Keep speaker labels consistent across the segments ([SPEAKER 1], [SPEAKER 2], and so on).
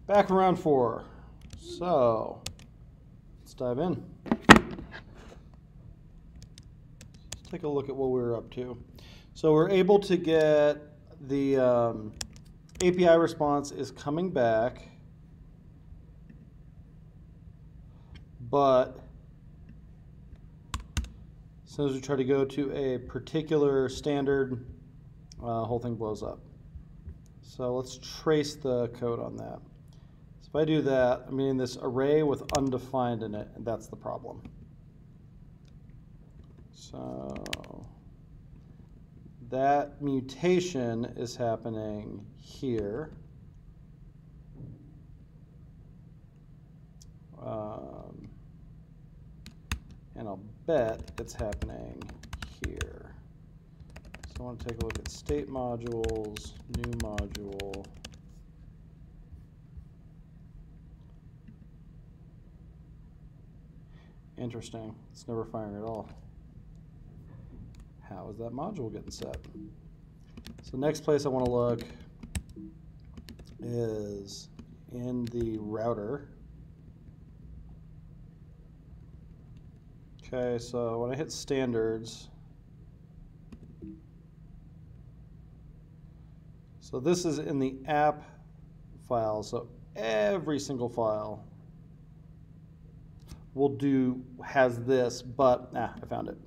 [SPEAKER 1] Back in round 4. So let's dive in. Let's take a look at what we were up to. So we're able to get the API response is coming back, but as soon as we try to go to a particular standard, whole thing blows up. So let's trace the code on that. So if I do that, I'm getting this array with undefined in it, and that's the problem. So that mutation is happening here. And I'll bet it's happening here. So I want to take a look at state modules, new module. Interesting. It's never firing at all. How is that module getting set? So next place I want to look is in the router. Okay, so when I hit standards, so this is in the app file, so every single file has this, but I found it.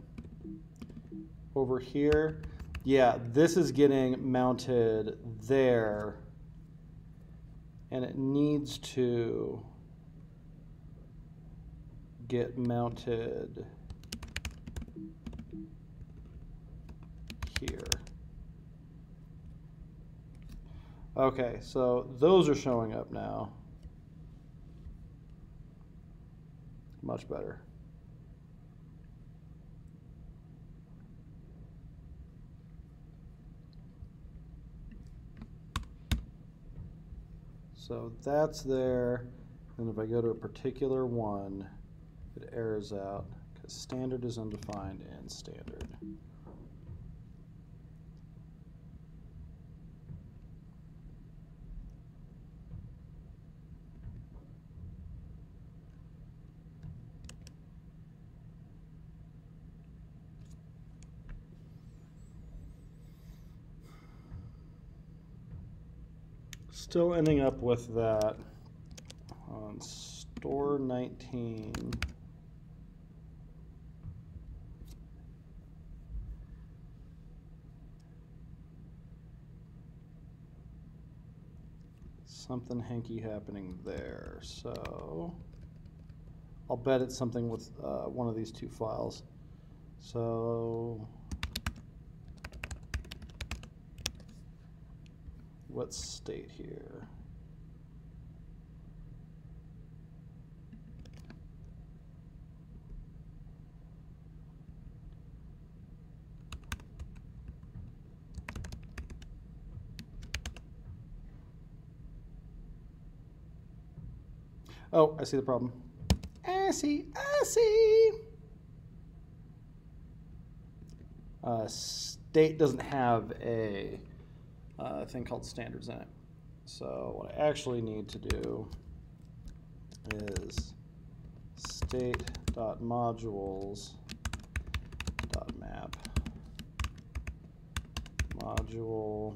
[SPEAKER 1] Over here, yeah, this is getting mounted there, and it needs to get mounted here. Okay, so those are showing up now. Much better. So that's there, and if I go to a particular one, it errors out because standard is undefined in standard. Still ending up with that on store 19. Something hanky happening there. So I'll bet it's something with one of these two files. So what state here? Oh, I see the problem. I see. State doesn't have a thing called standards in it. So what I actually need to do is state.modules.map module,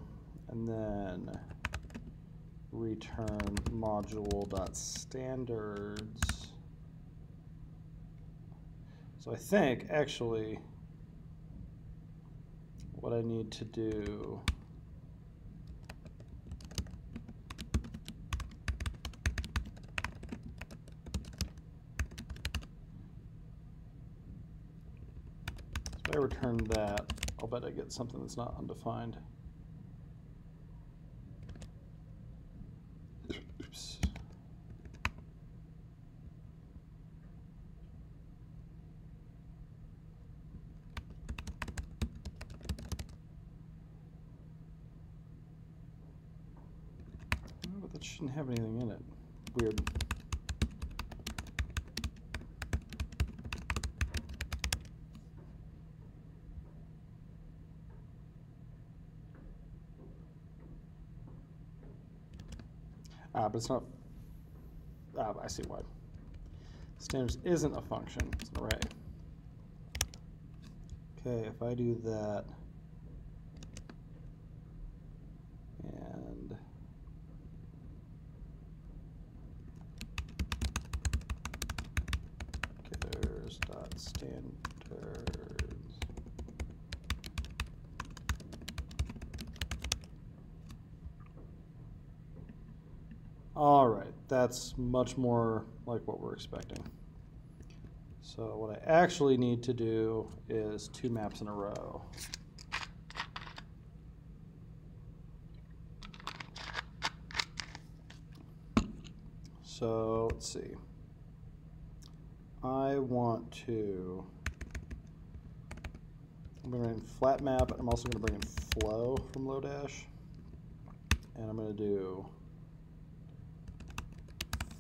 [SPEAKER 1] and then return module.standards. So I think actually what I need to do if I return that, I'll bet I get something that's not undefined. Oops. Oh, but that shouldn't have anything in it. Weird. But it's not I see why. Standards isn't a function, it's an array. Okay, if I do that, and getters dot standards. All right, that's much more like what we're expecting. So what I actually need to do is 2 maps in a row. So let's see. I'm going to bring in flat map, and I'm also going to bring in flow from Lodash. And I'm going to do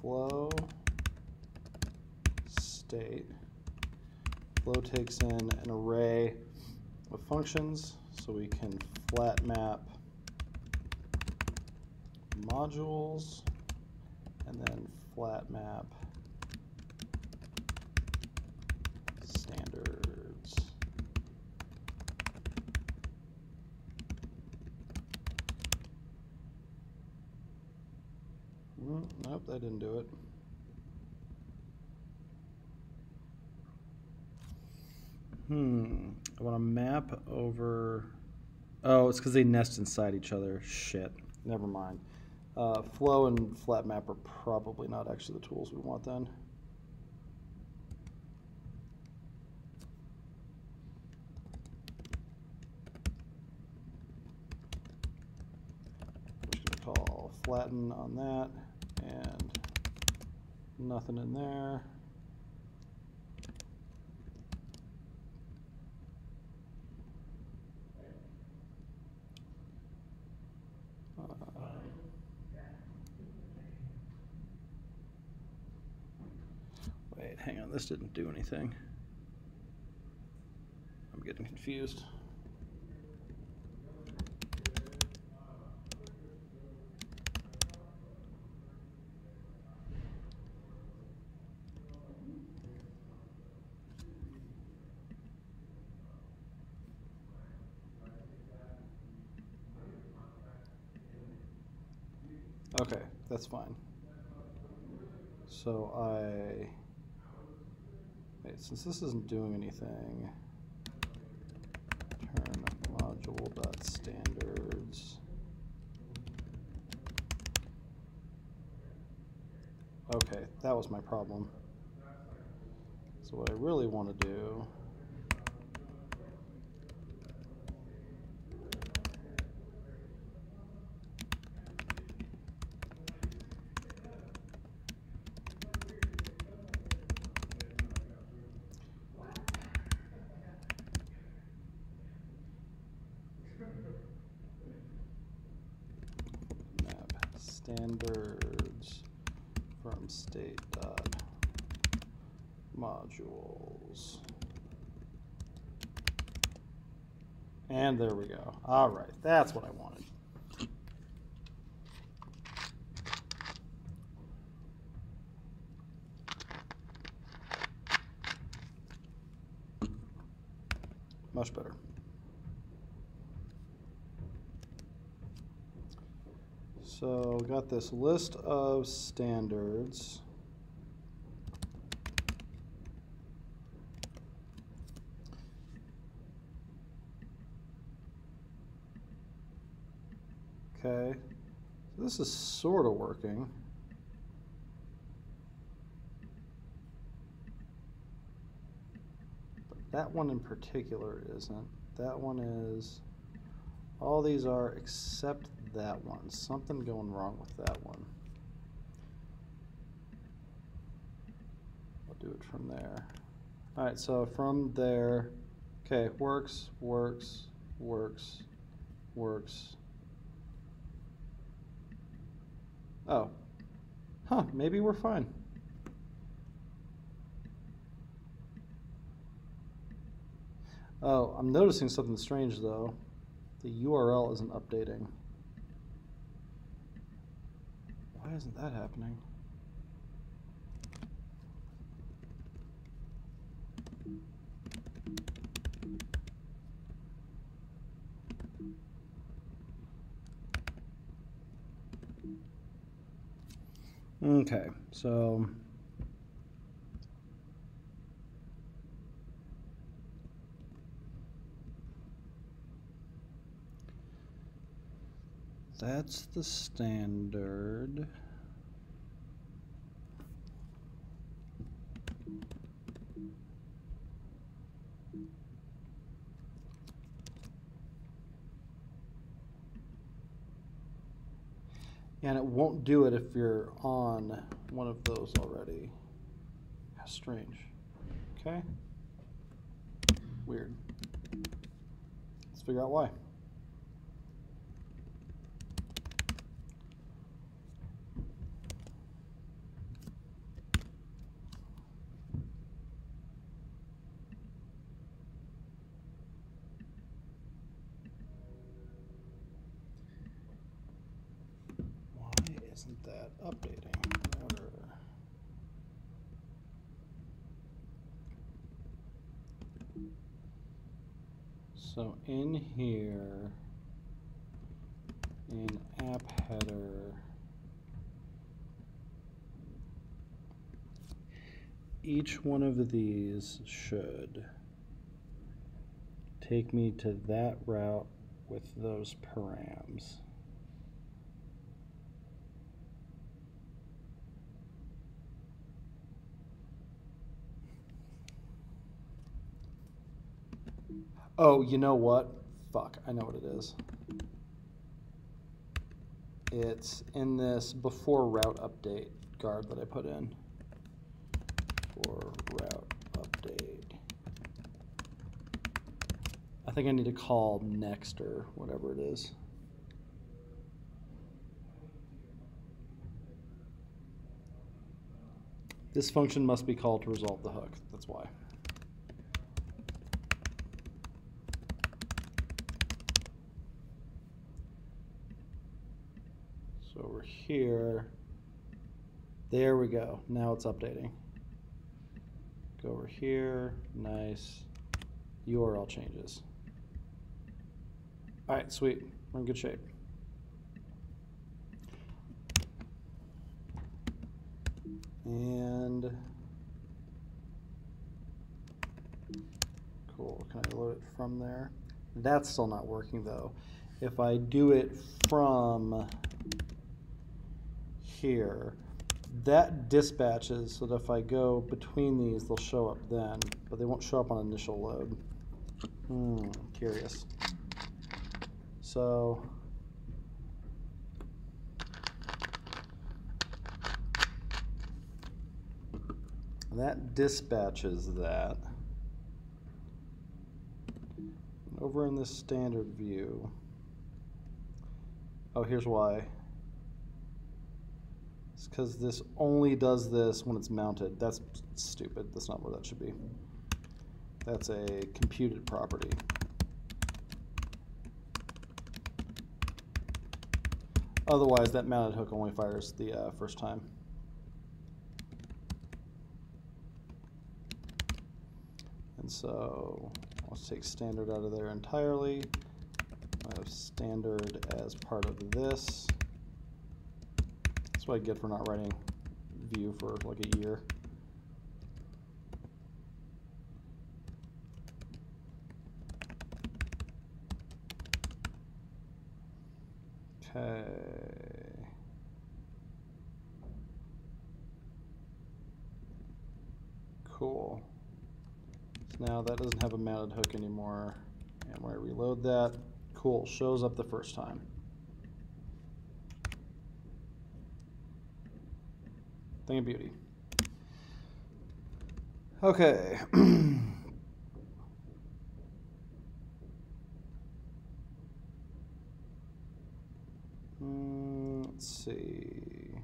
[SPEAKER 1] flow state. Flow takes in an array of functions, so we can flat map modules and then flat map standards. Nope, that didn't do it. I want to map over. Oh, it's because they nest inside each other. Shit. Never mind. Flow and flat map are probably not actually the tools we want then. I'm just going to call flatten on that and nothing in there. Wait, hang on, this didn't do anything. I'm getting confused. Okay, that's fine. So wait, since this isn't doing anything, turn module.standards. Okay, that was my problem. So what I really want to do map standards from state dot modules. And there we go. All right, that's what I wanted. Much better. So got this list of standards. Okay, so this is sort of working. But that one in particular isn't. That one is, all these are except that one. Something going wrong with that one. I'll do it from there. All right, so from there, okay, works, works, works, works. Oh, huh, maybe we're fine. Oh, I'm noticing something strange though. The URL isn't updating. Why isn't that happening? Okay, so that's the standard. And it won't do it if you're on one of those already. How strange. Okay. Weird. Let's figure out why. Why isn't that updating? So in here, in app header, each one of these should take me to that route with those params. Oh, you know what? Fuck, I know what it is. It's in this before route update guard that I put in. For route update. I think I need to call next or whatever it is. This function must be called to resolve the hook. That's why. So over here, there we go. Now it's updating. Go over here, nice. URL changes. All right, sweet. We're in good shape. And cool, can I load it from there? That's still not working though. If I do it from here, that dispatches so that if I go between these, they'll show up then, but they won't show up on initial load. Curious. So that dispatches that. Over in this standard view, oh, here's why. It's because this only does this when it's mounted. That's stupid. That's not where that should be. That's a computed property. Otherwise, that mounted hook only fires the first time. And so let's take standard out of there entirely. I have standard as part of this. That's what I get for not writing view for like a year. Okay. Cool. So now that doesn't have a mounted hook anymore. And when I reload that, cool, shows up the first time. Thing of beauty. Okay. Let's see.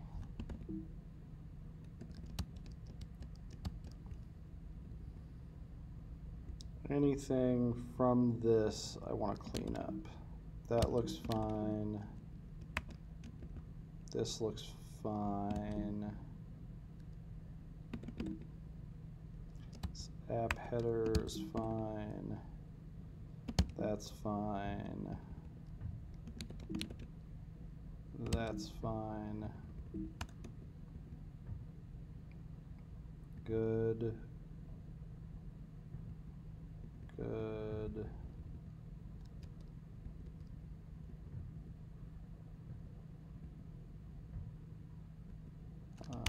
[SPEAKER 1] Anything from this I want to clean up. That looks fine. This looks fine. This app header is fine. That's fine. That's fine. good. Good.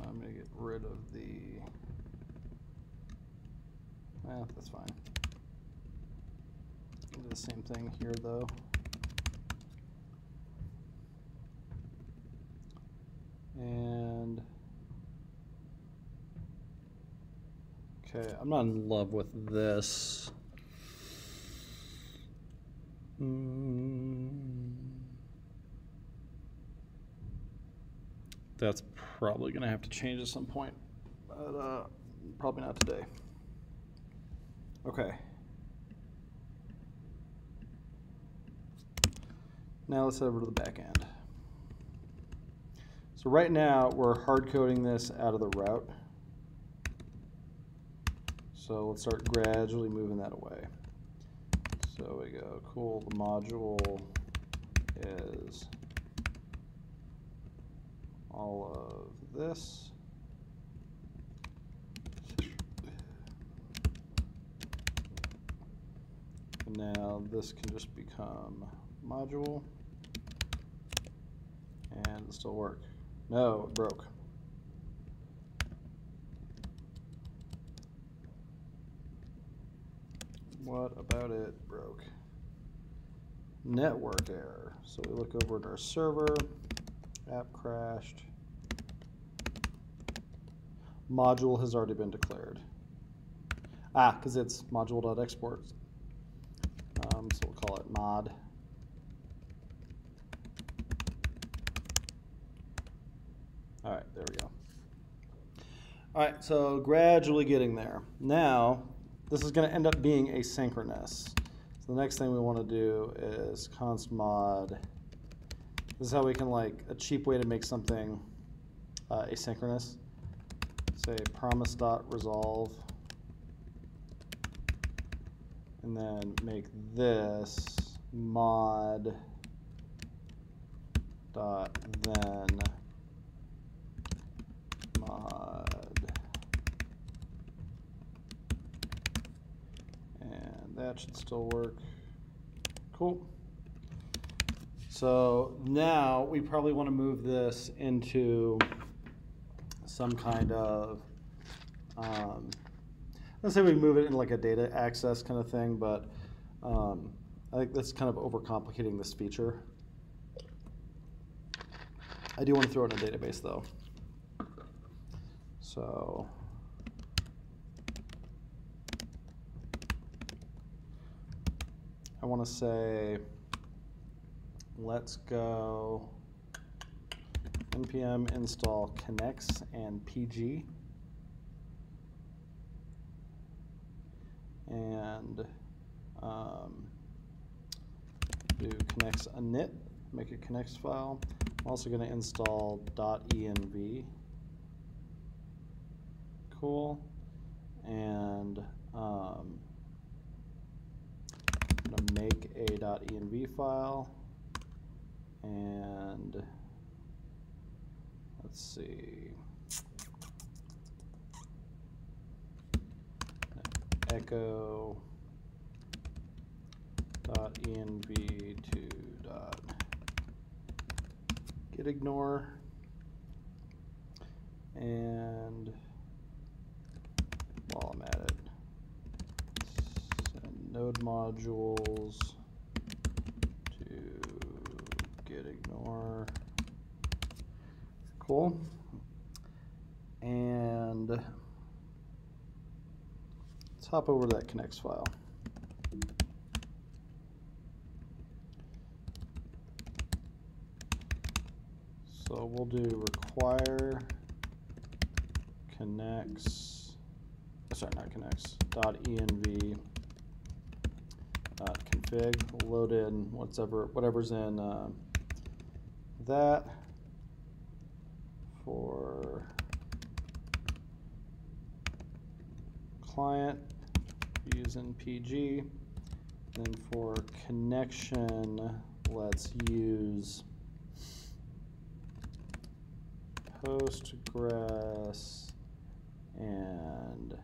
[SPEAKER 1] I'm going to get rid of the, that's fine. Do the same thing here though. And okay, I'm not in love with this. That's probably going to have to change at some point, but probably not today. Okay. Now let's head over to the back end. So right now we're hard coding this out of the route. So let's start gradually moving that away. So we go, cool, the module is all of this. And now this can just become module and it'll still work. No, it broke. What about it broke? Network error. So we look over at our server, app crashed. Module has already been declared. Because it's module.export. So we'll call it mod. All right, there we go. All right, so gradually getting there. Now, this is going to end up being asynchronous. So the next thing we want to do is const mod. This is how we can, like, a cheap way to make something asynchronous. Say promise.resolve. And then make this mod dot then mod, and that should still work. Cool. So now we probably want to move this into some kind of let's say we move it in like a data access kind of thing, but I think that's kind of overcomplicating this feature. I do want to throw it in a database though. So I want to say, let's go npm install connects and pg. And do connects init, make a connects file. I'm also going to install .env. Cool. And I'm going to make a .env file. And let's see. Echo .env to .getignore, and while I'm at it, send node modules to getignore. Cool. And let's hop over to that connects file. So we'll do require connects, sorry, not connects, .env .config, load in whatever's in that for client using PG. Then for connection, let's use Postgres and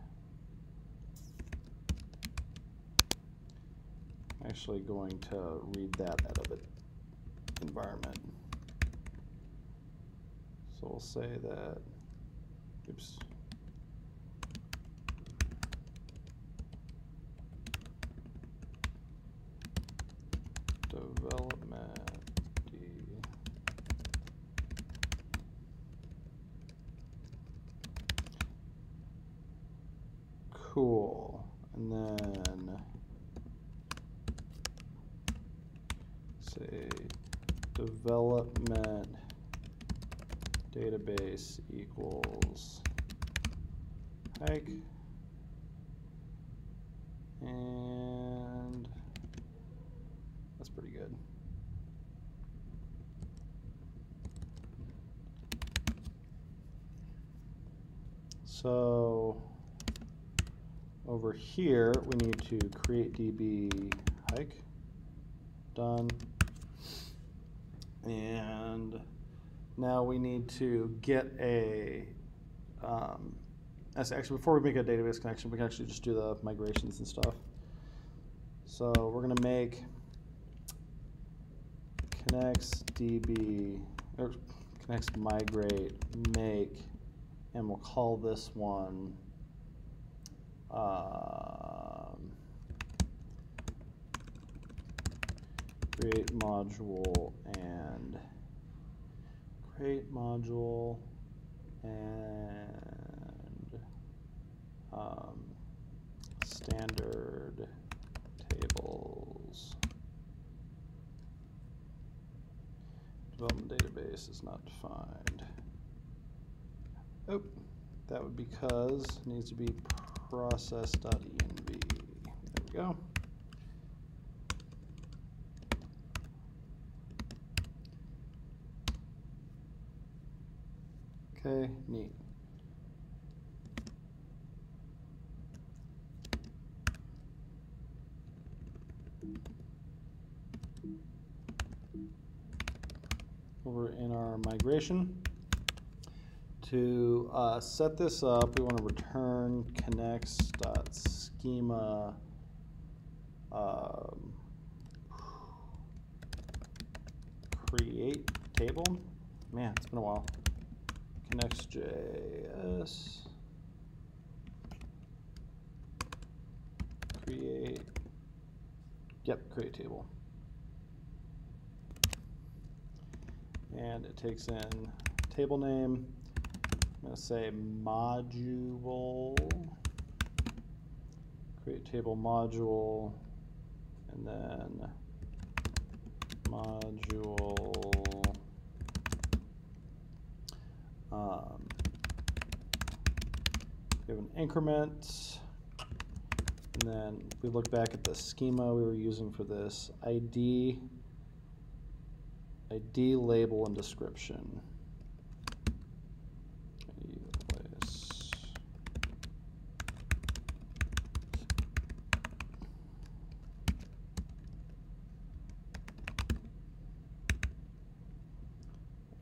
[SPEAKER 1] I'm actually going to read that out of it environment. So we'll say that, oops. Development D. Cool. And then say development database equals Hayk. And that's pretty good. So over here, we need to create DB Hayk. Done. And now we need to get a, actually before we make a database connection, we can actually just do the migrations and stuff. So we're going to make connects DB, or connects migrate, make, and we'll call this one create module and create module and standard tables. Development database is not defined. Oh, that would be because it needs to be process.env. There we go. Okay, neat. Over in our migration, to set this up, we want to return connects.schema create table. Man, it's been a while. Connects.js create, create table. And it takes in table name. I'm going to say module, create table module, and then module we have an increment, and then if we look back at the schema we were using for this, ID, label, and description.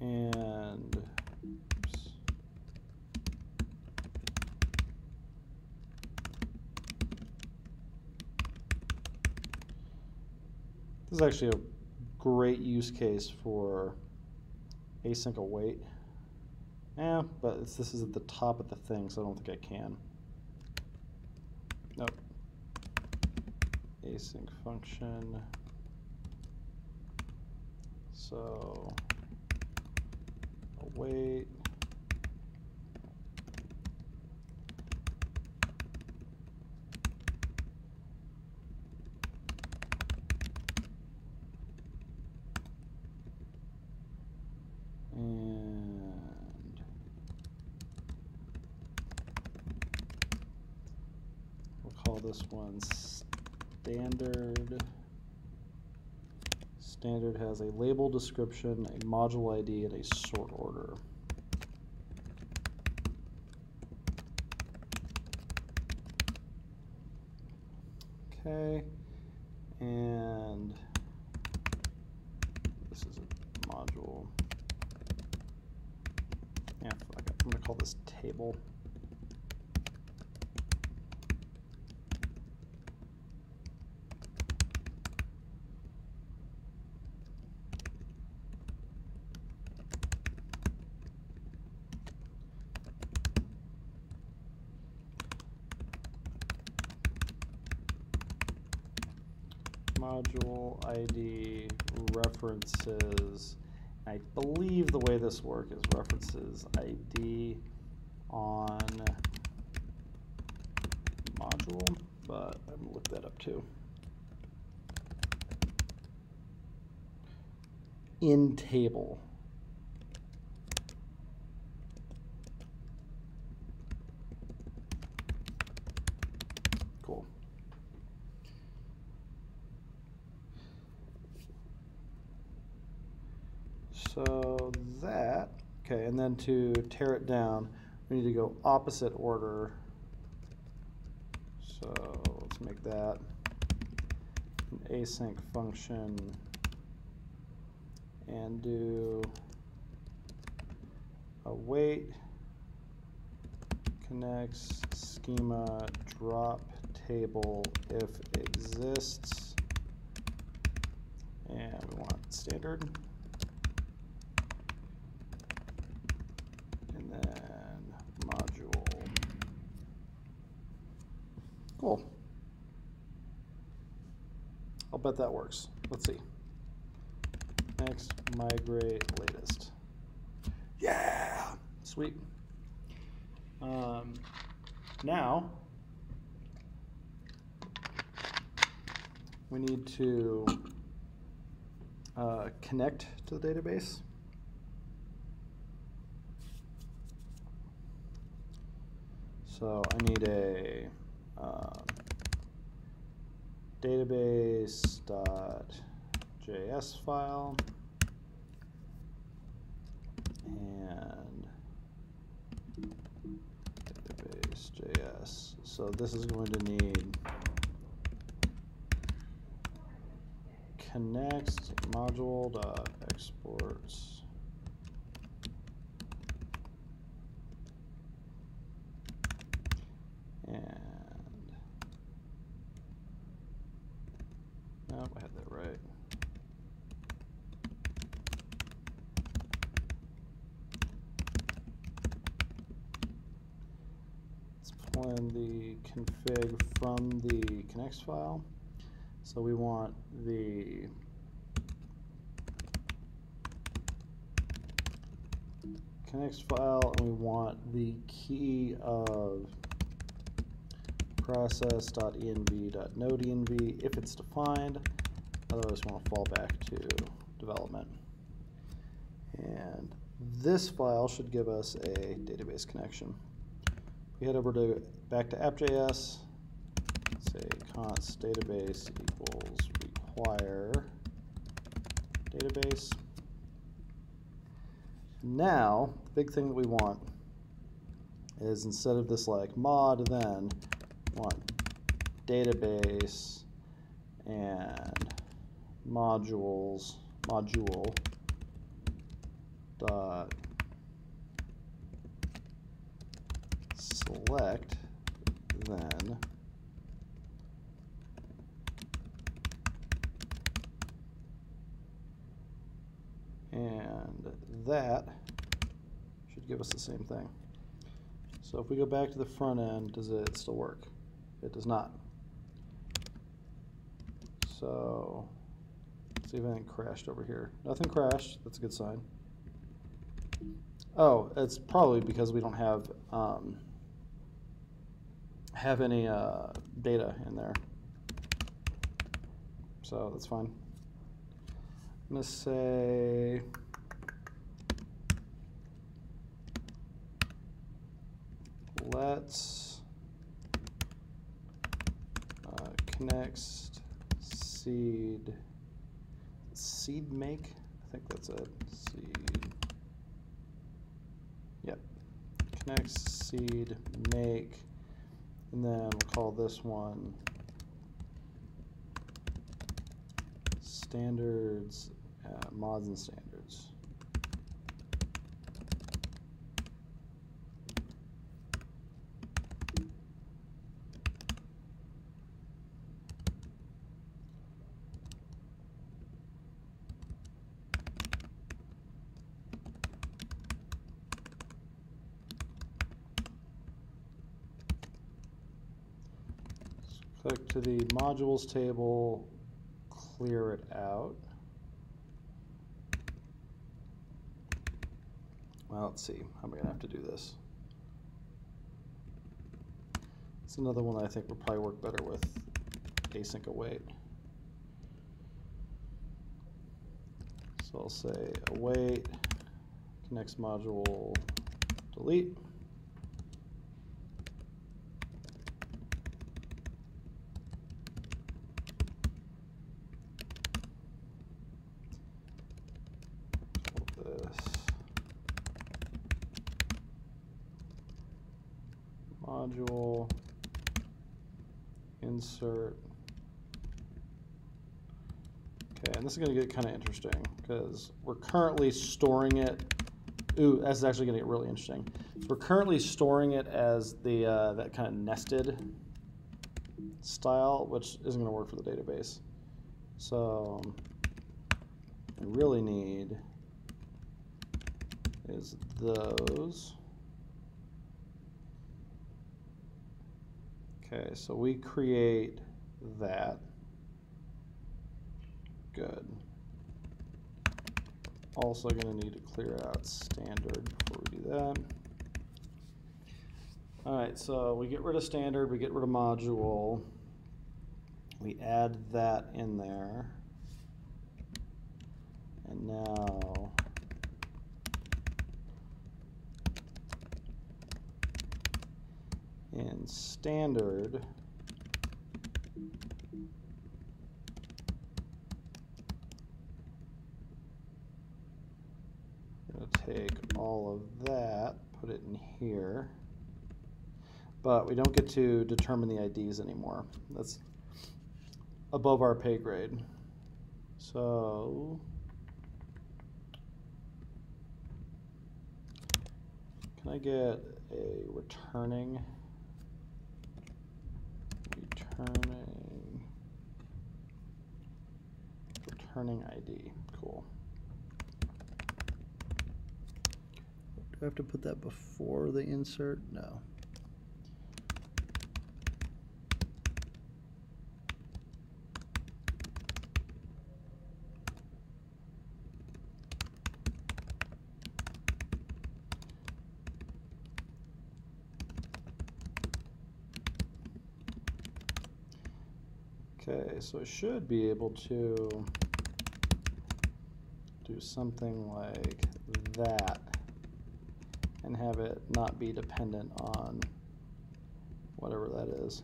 [SPEAKER 1] And oops. This is actually a great use case for async await. Yeah, but this is at the top of the thing, so I don't think I can. Nope. Async function. So await. And we'll call this one standard. Standard has a label description, a module ID, and a sort order. Okay, and this is a module. Yeah, fuck it. I'm going to call this table. module ID references. I believe the way this works is references ID on module, but I'm gonna look that up too. In table. Cool. So that, okay, and then to tear it down, we need to go opposite order. So let's make that an async function and do await connects schema drop table if exists, and we want standard, and then module. Cool. I'll bet that works. Let's see. Next, migrate latest. Yeah, sweet. Now we need to connect to the database. So I need a database.js file and database.js. So this is going to need connect module.exports and nope, I had that right. Let's pull in the config from the connects file. So we want the connects file, and we want the key of process.env.nodeNV if it's defined. Otherwise, we want to fall back to development. And this file should give us a database connection. We head over to back to app.js. Say const database equals require database. Now, the big thing that we want is instead of this like mod then, we want database and module dot select then and that should give us the same thing. So if we go back to the front end, does it still work? It does not. So let's see if anything crashed over here. Nothing crashed. That's a good sign. Oh, it's probably because we don't have any data in there. So that's fine. I'm going to say let's connect seed make. I think that's it. Seed. Yep. Connect seed make, and then we'll call this one standards, mods and standards. Click to the modules table, clear it out. Well, let's see. How am I going to have to do this? It's another one that I think would probably work better with async await. So I'll say await, connects module, delete. Module, insert. Okay, and this is going to get kind of interesting because we're currently storing it. Ooh, that's actually going to get really interesting. So we're currently storing it as the that kind of nested style, which isn't going to work for the database. So what we really need is those. Okay, so we create that. Good. Also going to need to clear out standard before we do that. All right, so we get rid of standard, we get rid of module. We add that in there. And now in standard, I'm going to take all of that, put it in here, but we don't get to determine the IDs anymore. That's above our pay grade. So can I get a returning ID? Cool. Do I have to put that before the insert? No. Okay, so I should be able to do something like that and have it not be dependent on whatever that is.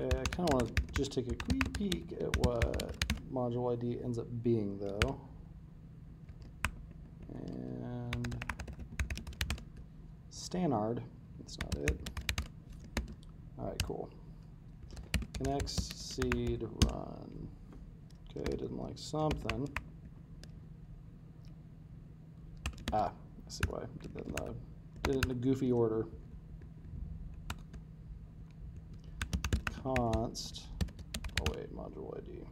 [SPEAKER 1] Okay, I kind of want to just take a quick peek at what module ID ends up being, though. And Stannard, that's not it. All right, cool. Connects, seed, run. Okay, didn't like something. Ah, I see why I did it in a goofy order. Const, oh wait, module ID.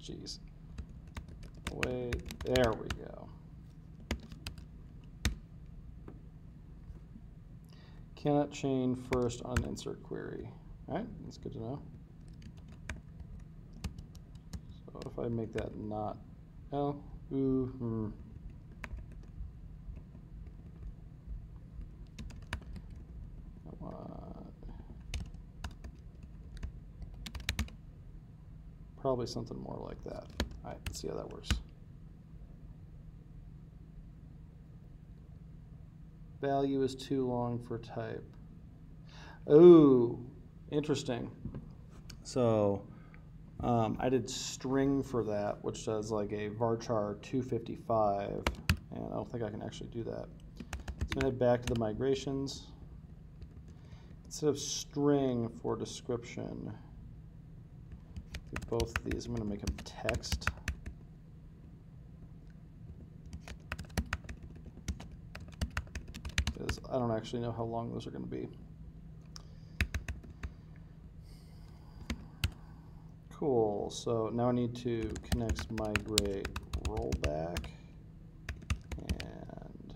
[SPEAKER 1] Jeez. Wait, there we go. Cannot chain first on insert query. All right, that's good to know. So if I make that not L, ooh, I want probably something more like that. All right, let's see how that works. value is too long for type. Oh, interesting. So I did string for that, which does like a varchar 255, and I don't think I can actually do that. So I'm going to head back to the migrations. Instead of string for description, both of these, I'm going to make them text. Because I don't actually know how long those are going to be. Cool, so now I need to connect migrate rollback and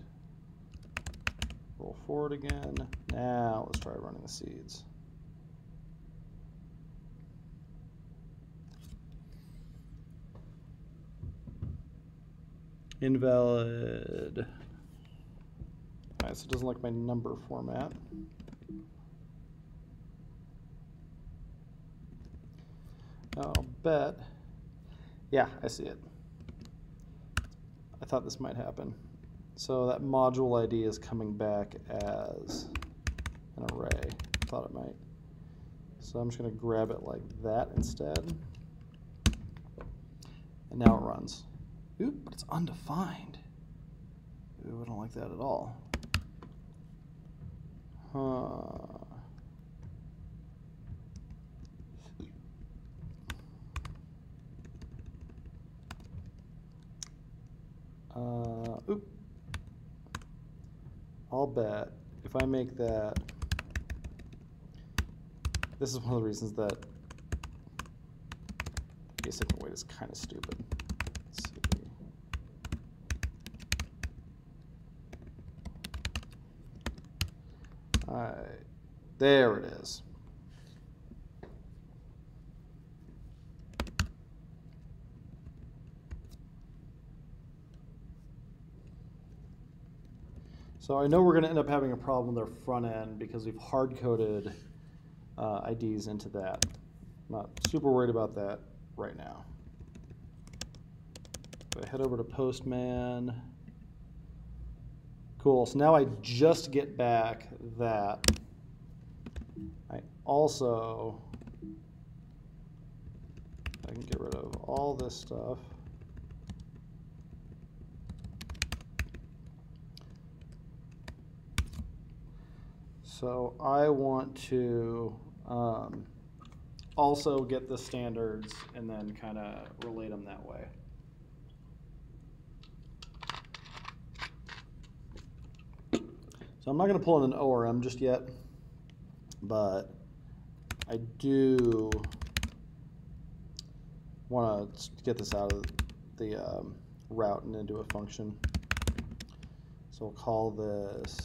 [SPEAKER 1] roll forward again. Now let's try running the seeds. Invalid. All right, so it doesn't like my number format. I'll bet. Yeah, I see it. I thought this might happen. So that module ID is coming back as an array. Thought it might. So I'm just going to grab it like that instead. And now it runs. Oop, but it's undefined. Ooh, I don't like that at all. Huh. Oop. I'll bet if I make that, this is one of the reasons that basic and weight is kind of stupid. Let's see. All right, there it is. So I know we're going to end up having a problem with our front end because we've hard-coded IDs into that. I'm not super worried about that right now. So I head over to Postman. Cool, so now I just get back that. I also, I can get rid of all this stuff. So I want to also get the standards and then kind of relate them that way. So I'm not going to pull in an ORM just yet, but I do want to get this out of the route and into a function. So we'll call this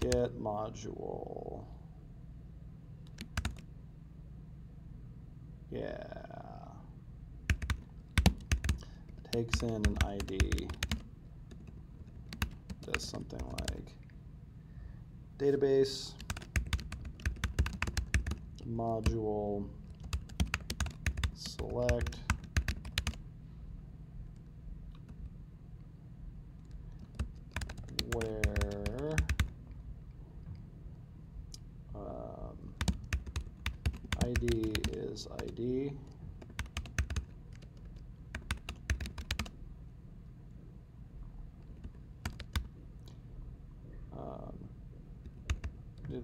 [SPEAKER 1] get module. Yeah. Takes in an ID. Does something like database module select where ID is ID.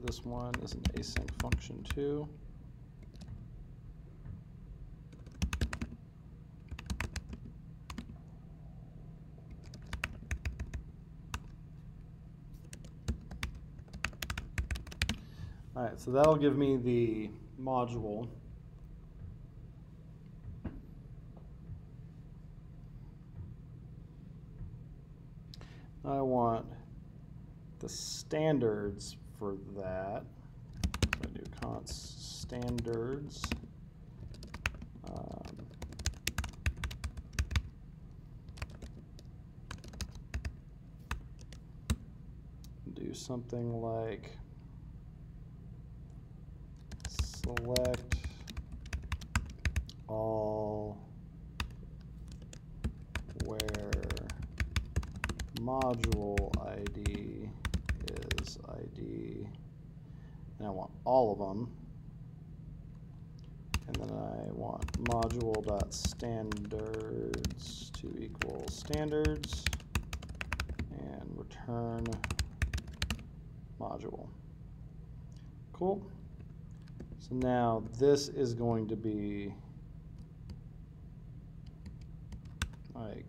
[SPEAKER 1] This one is an async function too. All right, so that'll give me the module. I want the standards for that. So I do const standards. Do something like select all where module ID is ID, and I want all of them. And then I want module.standards to equal standards and return module. Cool. So now this is going to be like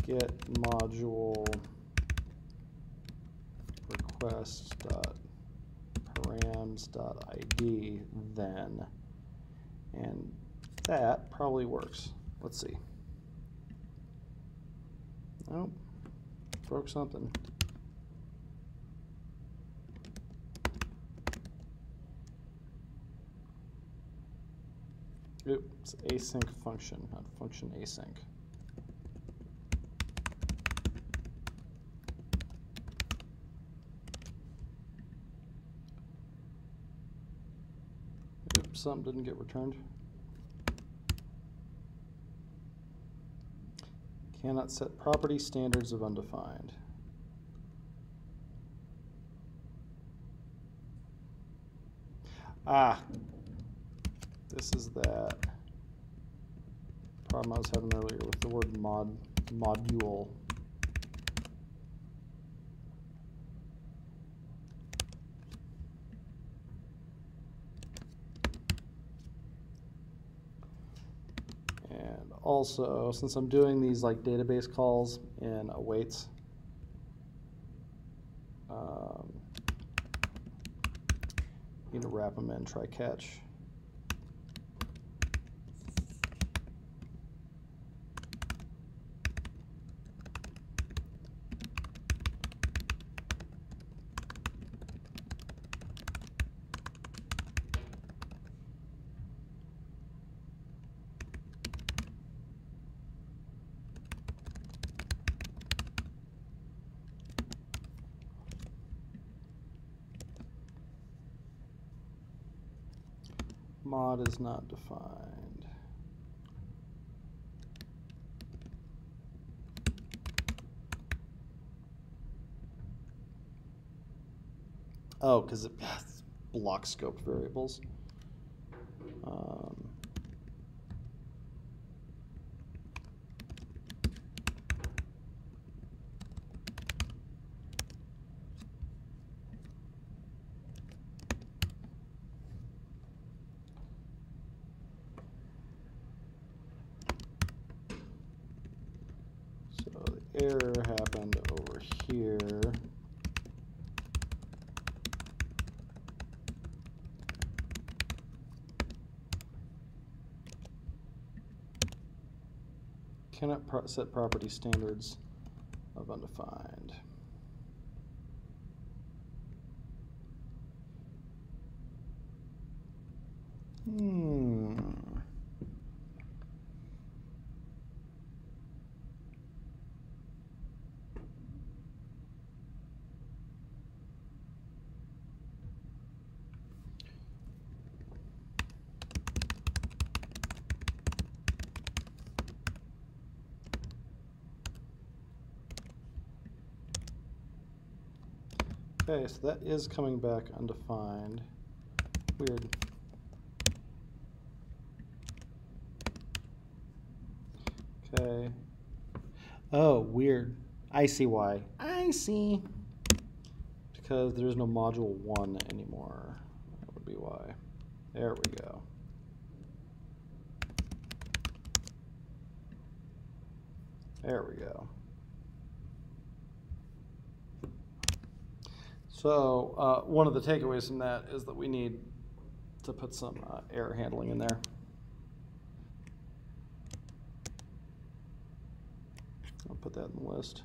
[SPEAKER 1] get module request.params.id then, and that probably works. Let's see. Nope, broke something. Oops, async function, not function async. Oops, something didn't get returned. Cannot set property standards of undefined. Ah, this is that problem I was having earlier with the word module. And also, since I'm doing these like database calls in awaits, need to wrap them in try catch. Mod is not defined. Oh, because it blocks scope variables. So the error happened over here. Cannot set property standards of undefined. Okay, so that is coming back undefined. Weird. Okay. Oh, weird. I see why. I see. Because there's no module 1 anymore. That would be why. There we go. There we go. So one of the takeaways from that is that we need to put some error handling in there. I'll put that in the list.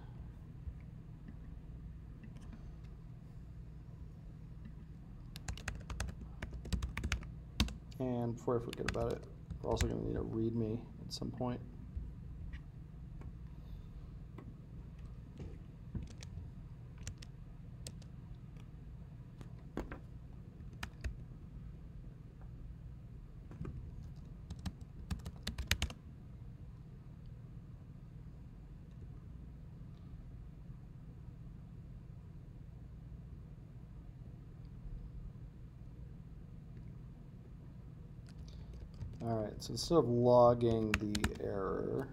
[SPEAKER 1] And before I forget about it, we're also going to need a README at some point. All right, so instead of logging the error,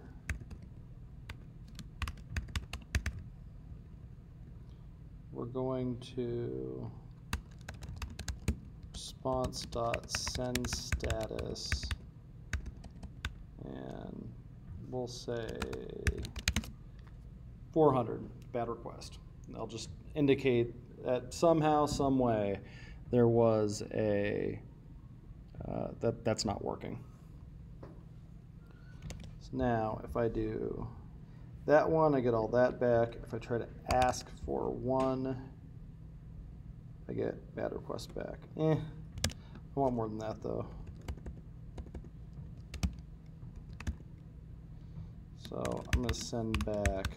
[SPEAKER 1] we're going to response.sendStatus, and we'll say 400, bad request. And I'll just indicate that somehow, some way, there was a, that's not working. So now, if I do that one, I get all that back. If I try to ask for one, I get bad request back. I want more than that though. So I'm going to send back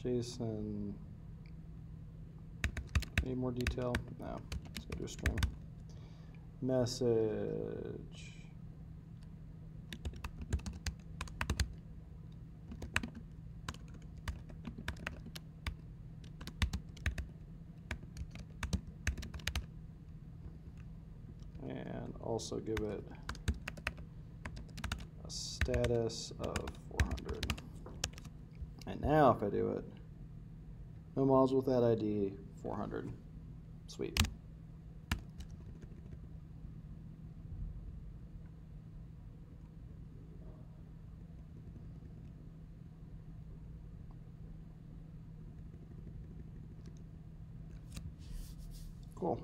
[SPEAKER 1] JSON. Any more detail? No. Let's go to a string. Message. And also give it a status of 400. And now if I do it, no module with that ID, 400. Sweet. Cool.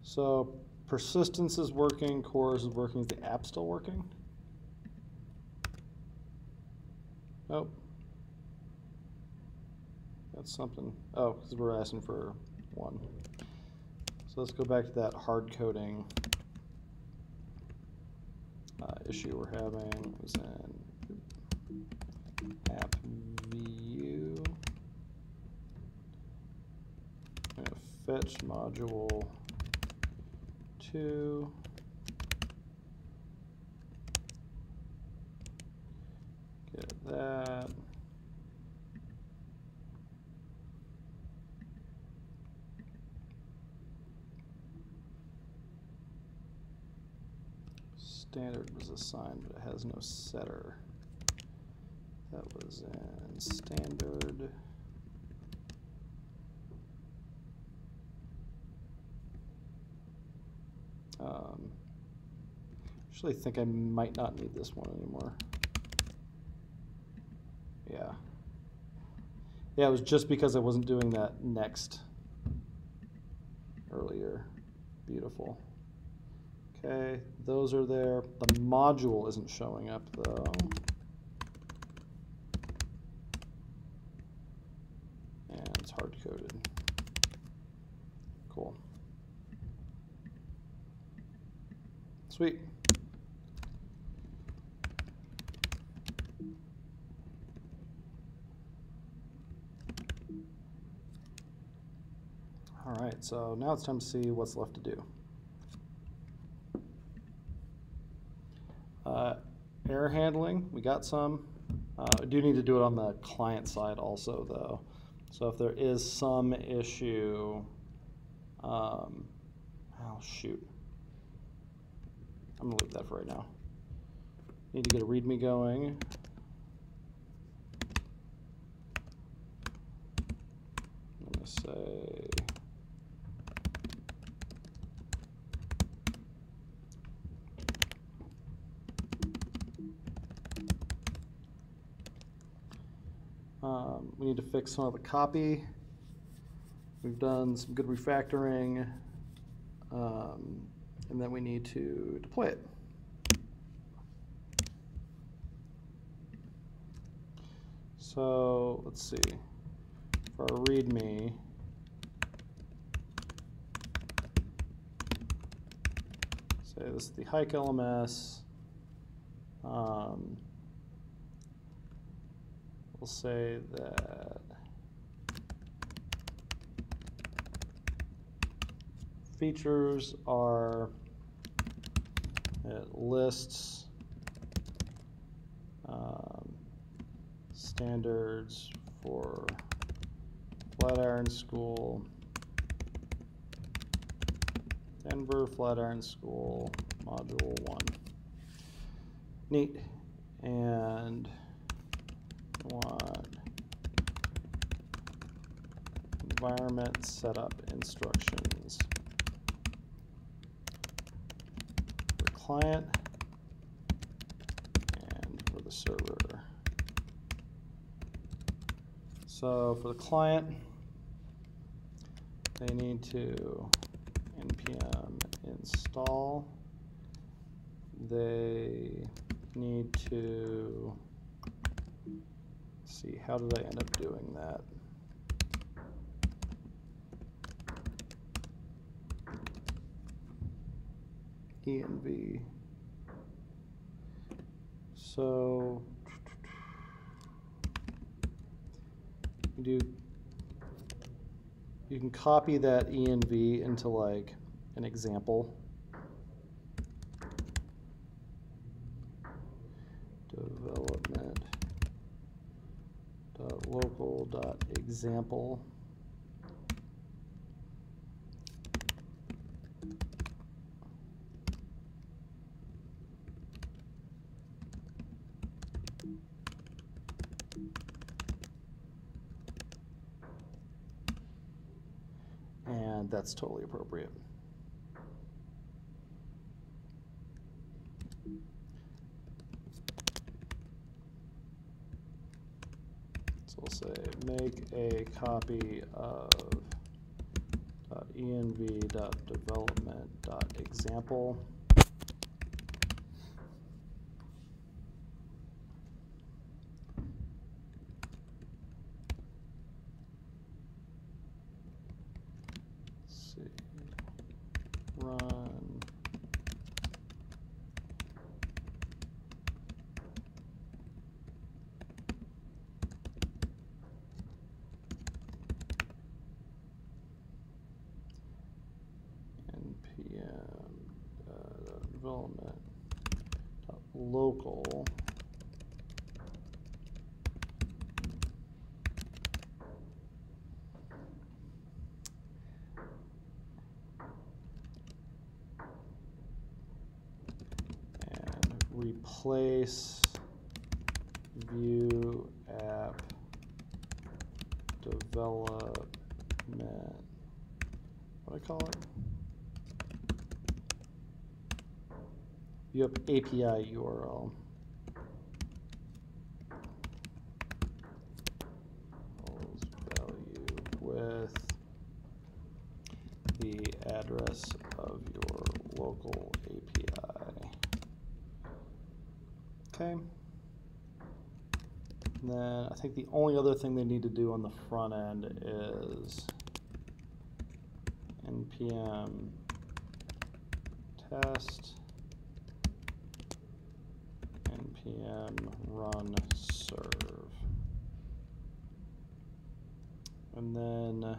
[SPEAKER 1] So persistence is working, cores is working. Is the app still working? Nope. That's something. Oh, because we're asking for one. So let's go back to that hard coding issue we're having. It was in app view. I'm going to fetch module 2. Get that. Standard was assigned, but it has no setter. That was in standard. Actually, I think I might not need this one anymore. Yeah. Yeah, it was just because I wasn't doing that next earlier. Beautiful. Okay, those are there. The module isn't showing up though. And it's hard coded. Cool. Sweet. All right, so now it's time to see what's left to do. Error handling, we got some. I do need to do it on the client side also though. So if there is some issue, oh shoot. I'm gonna leave that for right now. Need to get a README going. I'm gonna say we need to fix some of the copy. We've done some good refactoring, and then we need to deploy it. So let's see. For our README, say this is the Hayk LMS. We'll say that features are, it lists standards for Flatiron School, Denver Flatiron School, Module 1. Neat. And want environment setup instructions for client and for the server. So for the client, they need to npm install. They need to see, how did I end up doing that? env. So you can copy that env into like an example. Development.local.example. And that's totally appropriate. So we'll say make a copy of .env.development.example. Run. npm development local. Replace view app development, what do I call it? View app API URL. Value with the address of your local API. Okay. And then I think the only other thing they need to do on the front end is npm test npm run serve. And then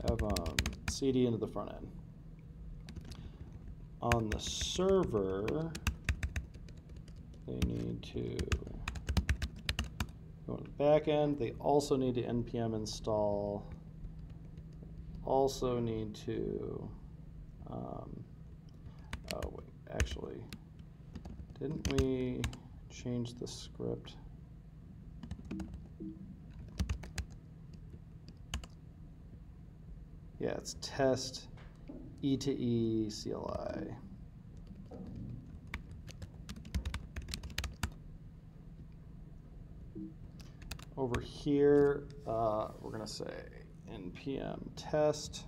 [SPEAKER 1] have CD into the front end. On the server, they need to go to the back end. They also need to npm install. Also need to, oh wait, actually, didn't we change the script? Yeah, it's test E2E CLI. Over here, we're going to say npm test,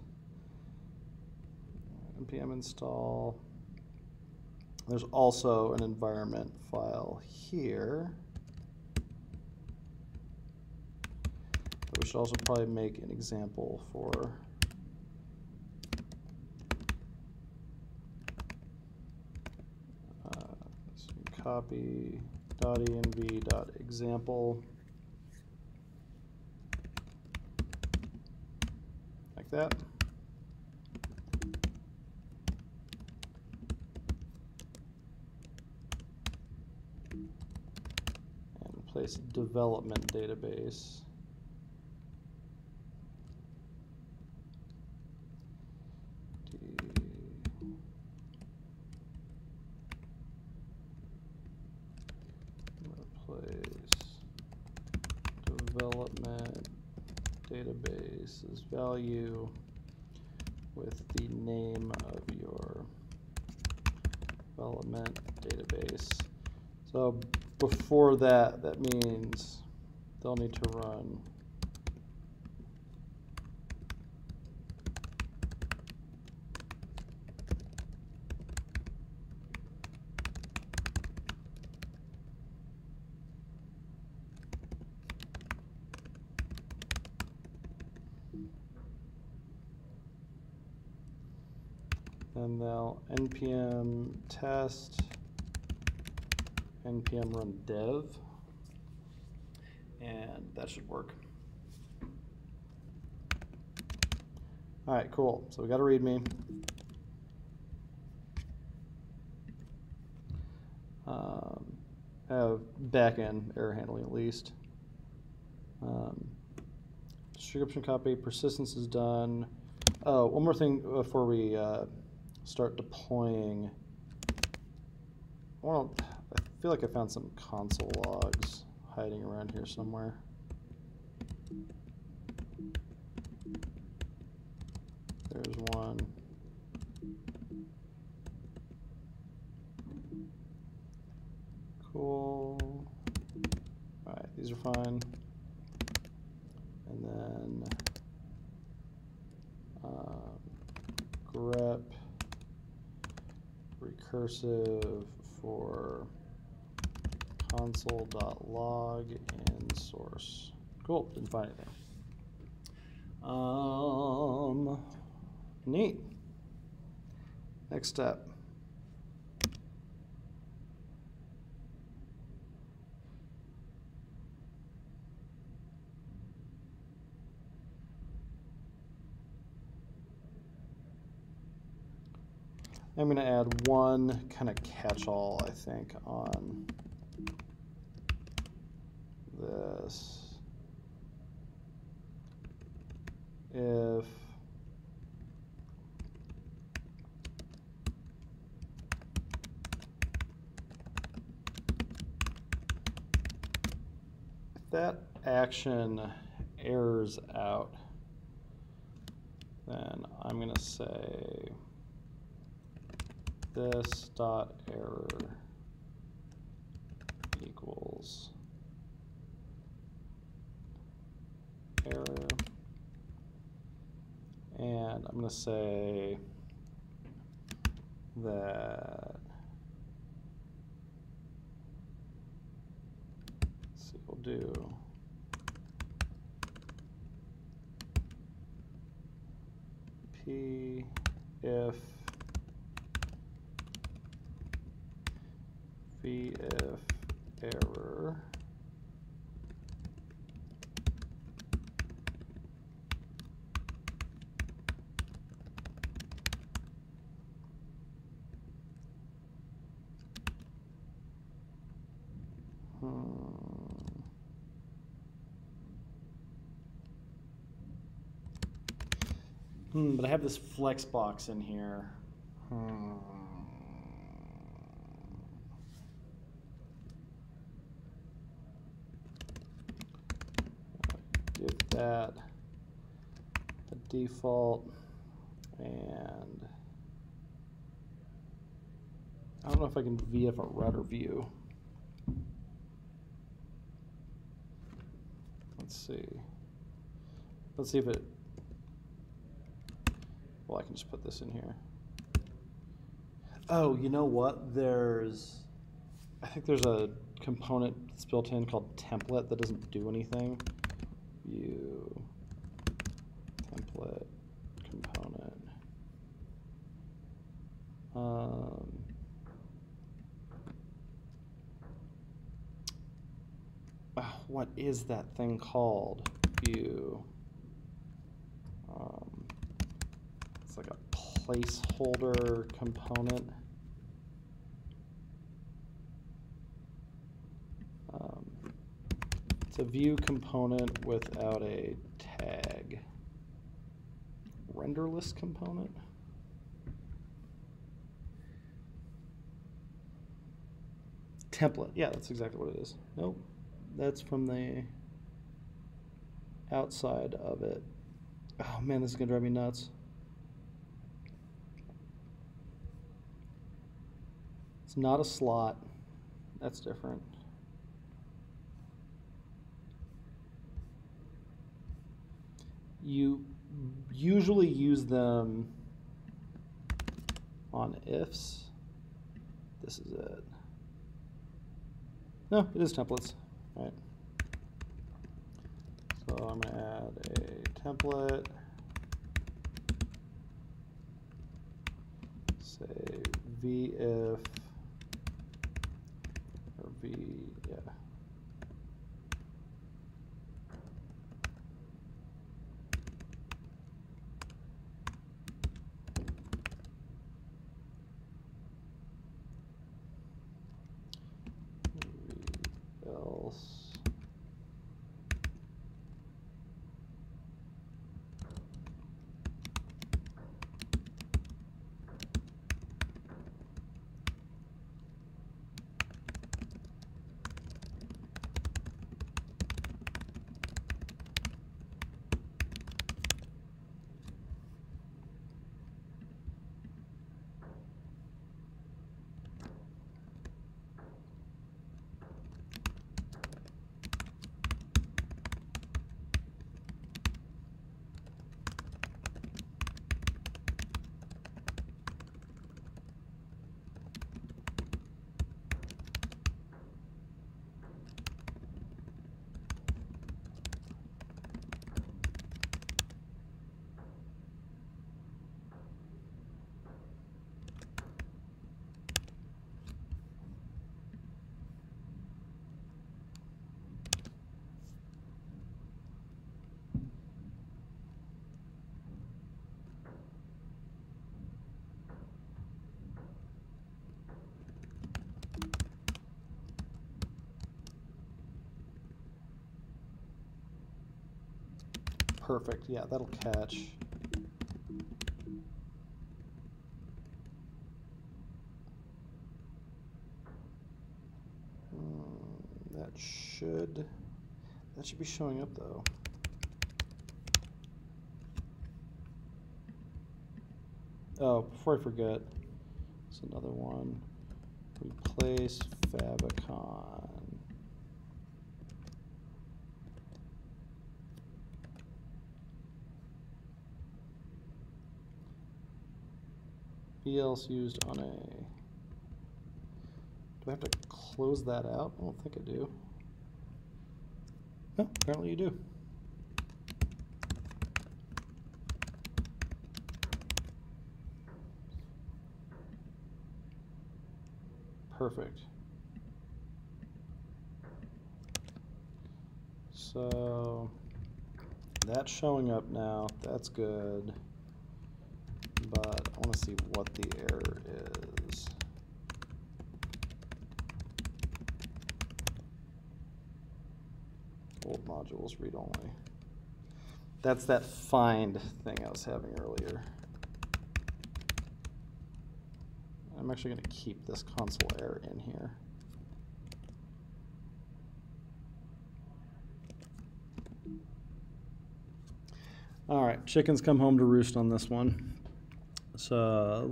[SPEAKER 1] npm install. There's also an environment file here. But we should also probably make an example for copy .env.example, like that. replace development database. Replace development database's value with the name of your development database. So before that, that means they'll need to run and they'll npm test, npm run dev, and that should work. All right, cool. So we got a README. Have backend error handling at least. Description copy, persistence is done. Oh, one more thing before we start deploying. I feel like I found some console logs hiding around here somewhere. There's one. Cool. All right, these are fine. And then grep recursive for console.log and source. Cool, didn't find anything. Neat. Next step. I'm going to add one kind of catch-all, I think, on this. If that action errors out, then I'm going to say this dot error equals error, and I'm going to say that, let's see, we'll do p if v if error but I have this flex box in here. Give that a default, and I don't know if I can VF a router view. Let's see. Let's see if it, well, I can just put this in here. Oh, you know what? I think there's a component that's built in called template that doesn't do anything. View template component. What is that thing called? View. It's like a placeholder component. It's a view component without a tag. Renderless component? Template. Yeah, that's exactly what it is. Nope. That's from the outside of it. Oh man, this is gonna drive me nuts. It's not a slot. That's different. You usually use them on ifs. This is it. No, it is templates. All right. So I'm going to add a template. Say vif or v, yeah. Else. Perfect. Yeah, that'll catch. That should be showing up though. Oh, before I forget, it's another one. Replace favicon. else used on a... Do I have to close that out? I don't think I do. Oh, apparently you do. Perfect. So that's showing up now. That's good. But I want to see what the error is. Old modules read only. That's that find thing I was having earlier. I'm actually going to keep this console error in here. All right, chickens come home to roost on this one. So,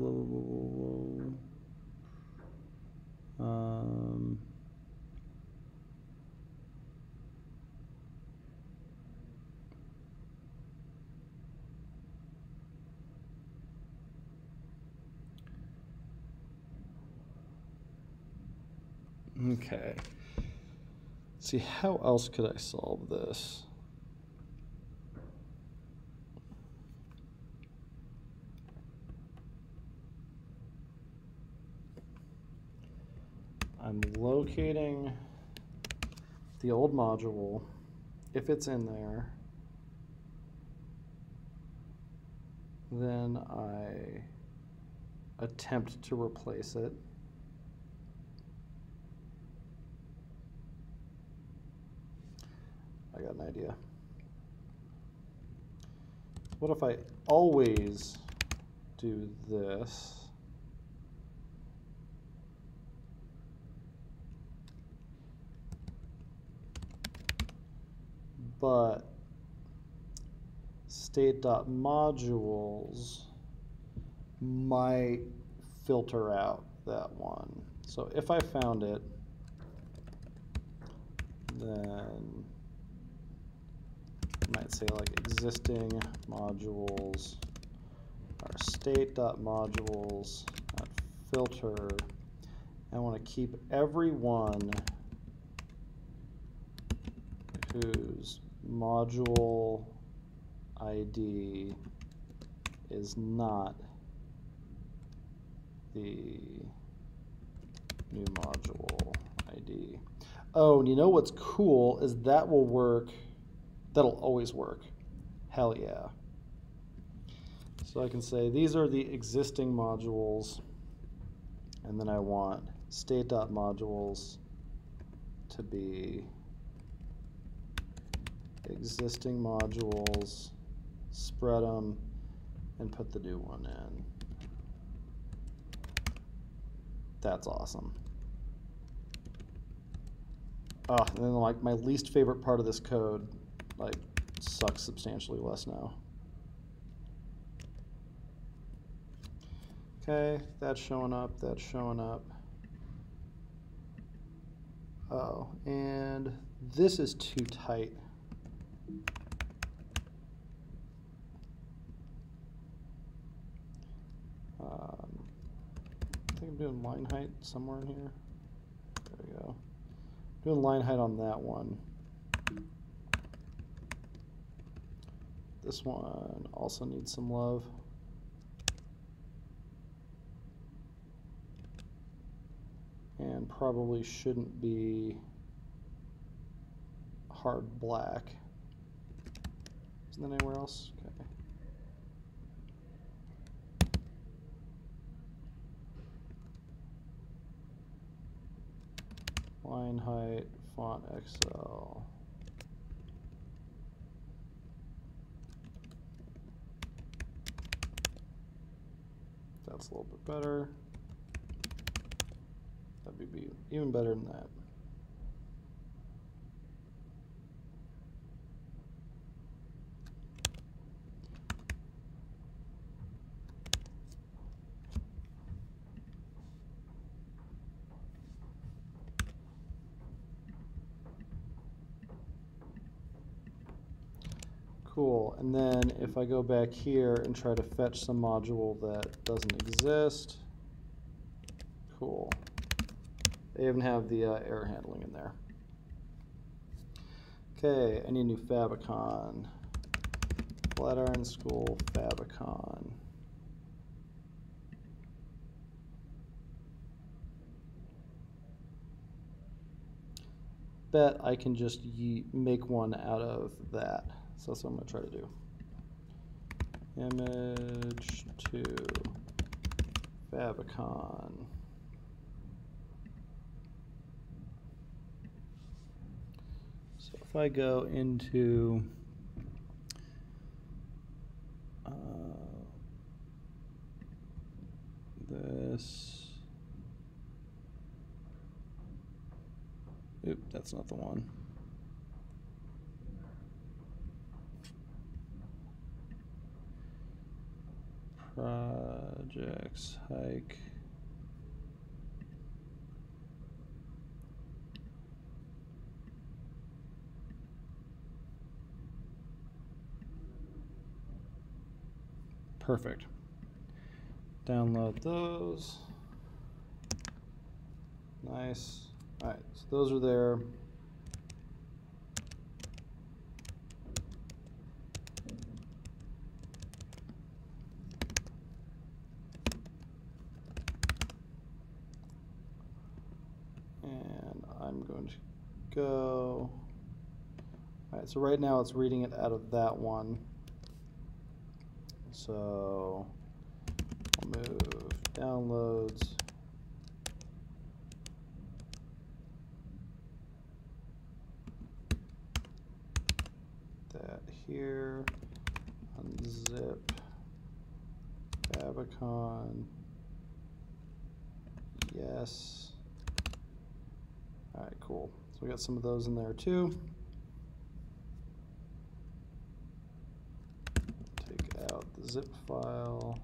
[SPEAKER 1] okay. Let's see, how else could I solve this? I'm locating the old module, if it's in there, then I attempt to replace it. I got an idea. What if I always do this? But state.modules might filter out that one. So if I found it, then I might say like existing modules are state.modules filter. I want to keep everyone whose module ID is not the new module ID. Oh, and you know what's cool is that will work. That'll always work. Hell yeah. So I can say these are the existing modules, and then I want state.modules to be existing modules, spread them, and put the new one in. That's awesome. And then like my least favorite part of this code, like, sucks substantially less now. Okay, that's showing up, that's showing up. Oh, and this is too tight. I think I'm doing line height somewhere in here. There we go. Doing line height on that one. This one also needs some love. And probably shouldn't be hard black. Isn't that anywhere else? Okay. Line height, font XL. That's a little bit better. That'd be even better than that. Cool, and then if I go back here and try to fetch some module that doesn't exist, cool. They even have the error handling in there. Okay, I need a new favicon. Flatiron School favicon. Bet I can just make one out of that. So that's what I'm going to try to do. Image to favicon. So if I go into this, oop, that's not the one. Projects, Hayk. Perfect. Download those. Nice. All right, so those are there. And I'm going to go. All right, so right now it's reading it out of that one. So I'll move downloads. here, unzip, favicon, yes. All right, cool. So we got some of those in there too. Take out the zip file.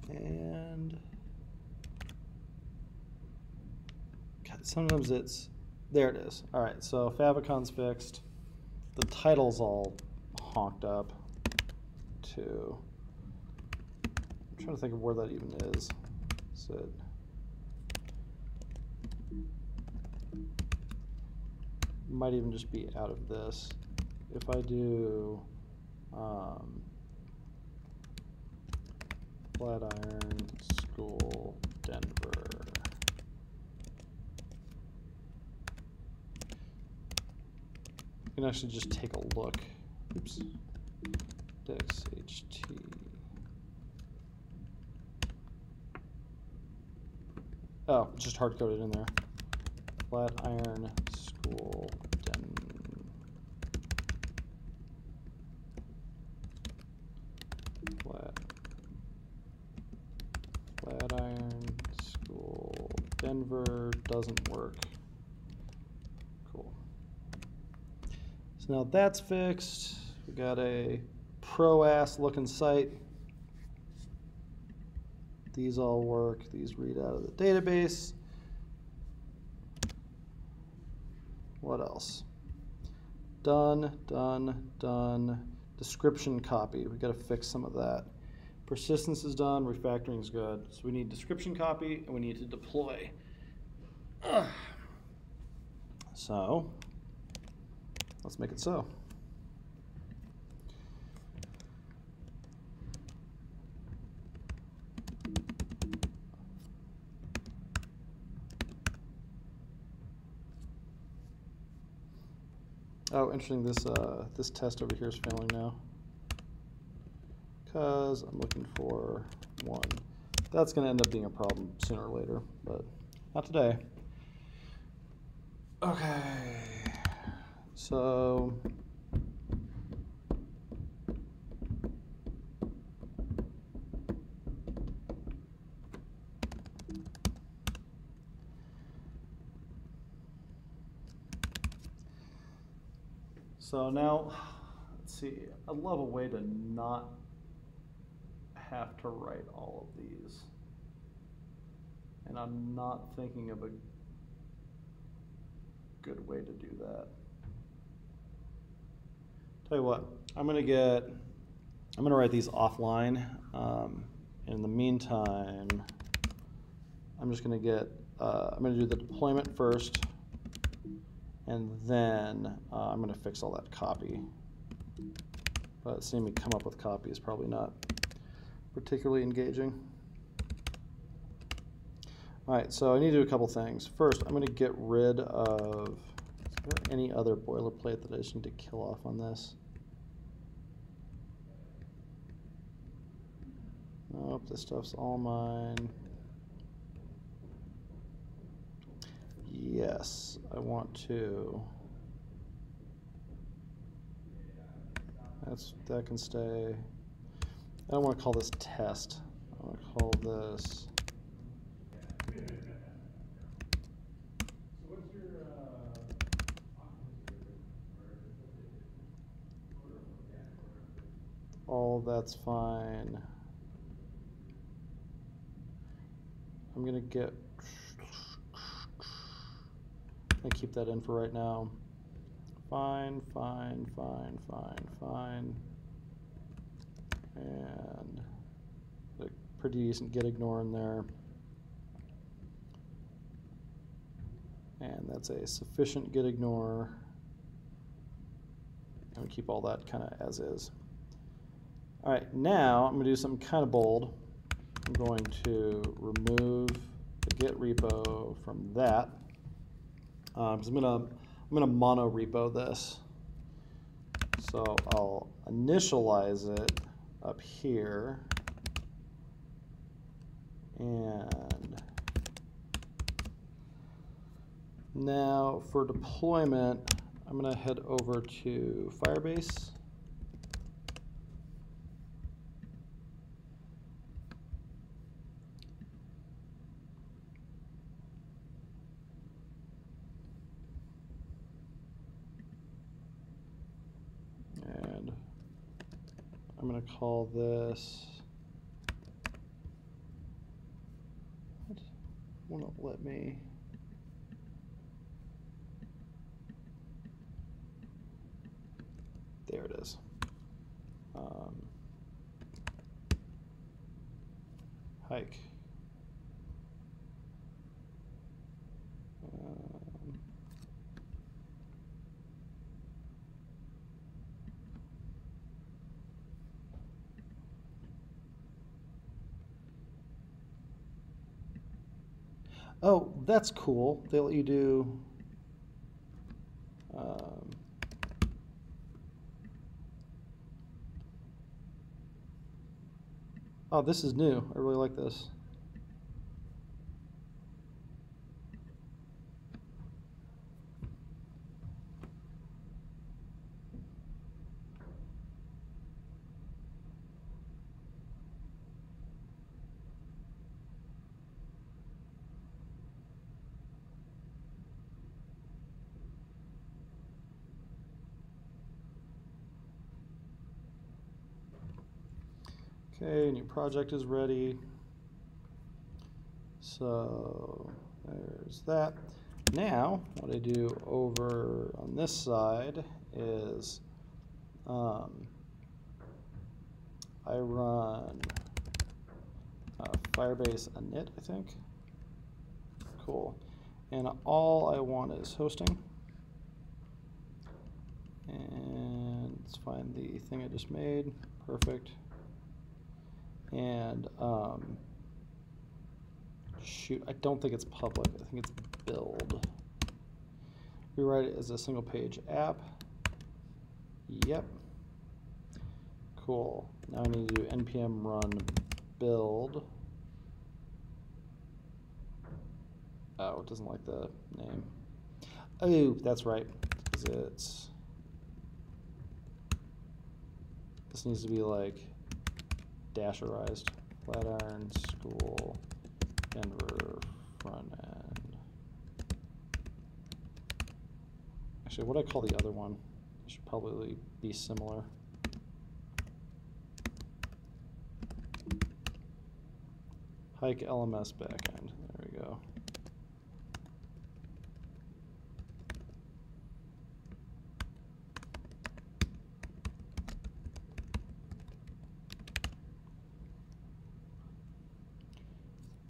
[SPEAKER 1] And God, sometimes it's, there it is. All right, so favicons fixed. The title's all honked up too. I'm trying to think of where that even is. Is it? Might even just be out of this. If I do Flatiron School Denver. You can actually just take a look. Oops. DexHT. Oh, it's just hard coded in there. Flatiron School Flatiron School Denver doesn't work. Cool. So now that's fixed. We got a pro-ass looking site. These all work. These read out of the database. What else? Done, done, done. Description copy. We got to fix some of that. Persistence is done. Refactoring is good. So we need description copy and we need to deploy. So let's make it so. Oh, interesting. This test over here is failing now because I'm looking for 1. That's going to end up being a problem sooner or later, but not today. Okay, so now, let's see, I'd love a way to not have to write all of these. And I'm not thinking of a good way to do that. Tell you what, I'm gonna write these offline. In the meantime, I'm just gonna I'm gonna do the deployment first. And then I'm going to fix all that copy. But seeing me come up with copy is probably not particularly engaging. All right, so I need to do a couple things. First, I'm going to get rid of, is there any other boilerplate that I just need to kill off on this? Nope, this stuff's all mine. Yes, I want to. That can stay. I don't want to call this test. I want to call this. All that's fine. I'm gonna get. I keep that in for right now. Fine, fine, fine, fine, fine. And a pretty decent get ignore in there. And that's a sufficient get ignore. And we keep all that kind of as is. All right, now I'm going to do something kind of bold. I'm going to remove the get repo from that. Because I'm gonna mono repo this. So I'll initialize it up here and Now for deployment, I'm going to head over to Firebase. And I'm going to call this, what won't let me, there it is. Hayk. Oh, that's cool. They let you do oh, this is new. I really like this. Okay, new project is ready. So there's that. Now, what I do over on this side is I run Firebase init, I think. Cool. And all I want is hosting. And let's find the thing I just made. Perfect. And shoot, I don't think it's public. I think it's build. Rewrite it as a single page app. Yep. Cool. Now I need to do npm run build. Oh, it doesn't like the name. Oh, that's right. This needs to be like dasherized. Flatiron School Denver front end. Actually, what do I call the other one? It should probably be similar. Hayk LMS backend. There we go.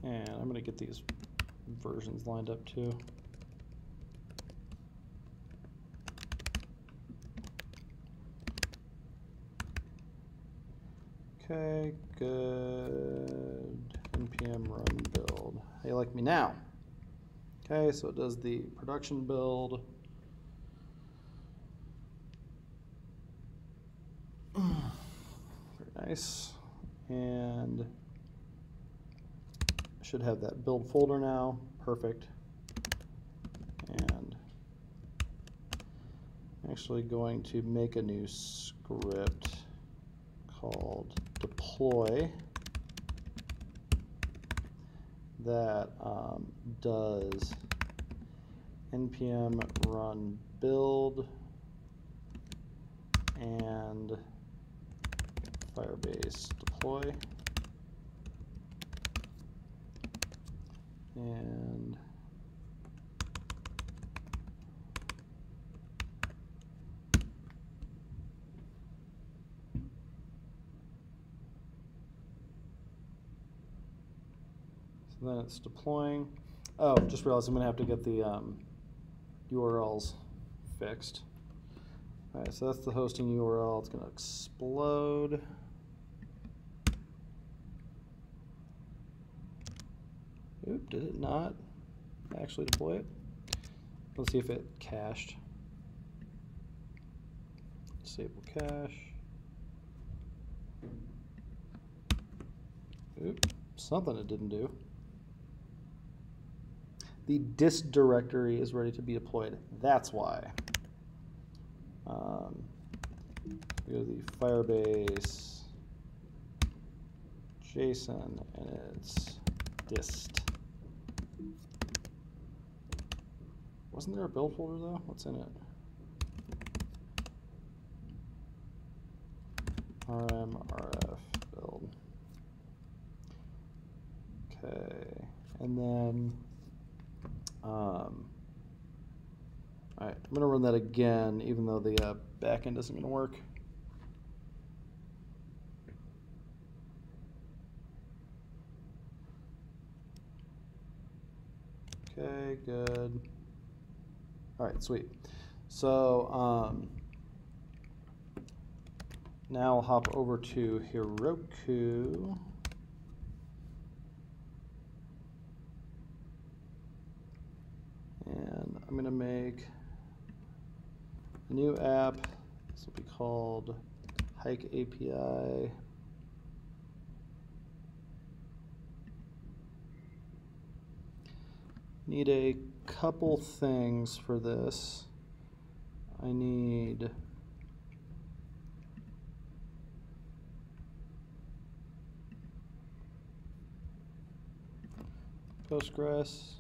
[SPEAKER 1] And I'm going to get these versions lined up too. Okay, good. npm run build. How you like me now? Okay, so it does the production build. Very nice. And should have that build folder now. Perfect. And I'm actually going to make a new script called deploy that does npm run build and Firebase deploy. And so then it's deploying. Oh, just realized I'm going to have to get the URLs fixed. All right, so that's the hosting URL. It's going to explode. Oop, did it not actually deploy it? Let's see if it cached. Disable cache. Oop, something it didn't do. the dist directory is ready to be deployed. That's why. We go to the Firebase JSON, and it's dist. Wasn't there a build folder though? What's in it? rm/rf build. Okay, and then all right, I'm gonna run that again, even though the backend isn't gonna work. Okay, good. All right, sweet. So now I'll hop over to Heroku. And I'm gonna make a new app. This will be called Hayk API. Need a couple things for this. I need Postgres.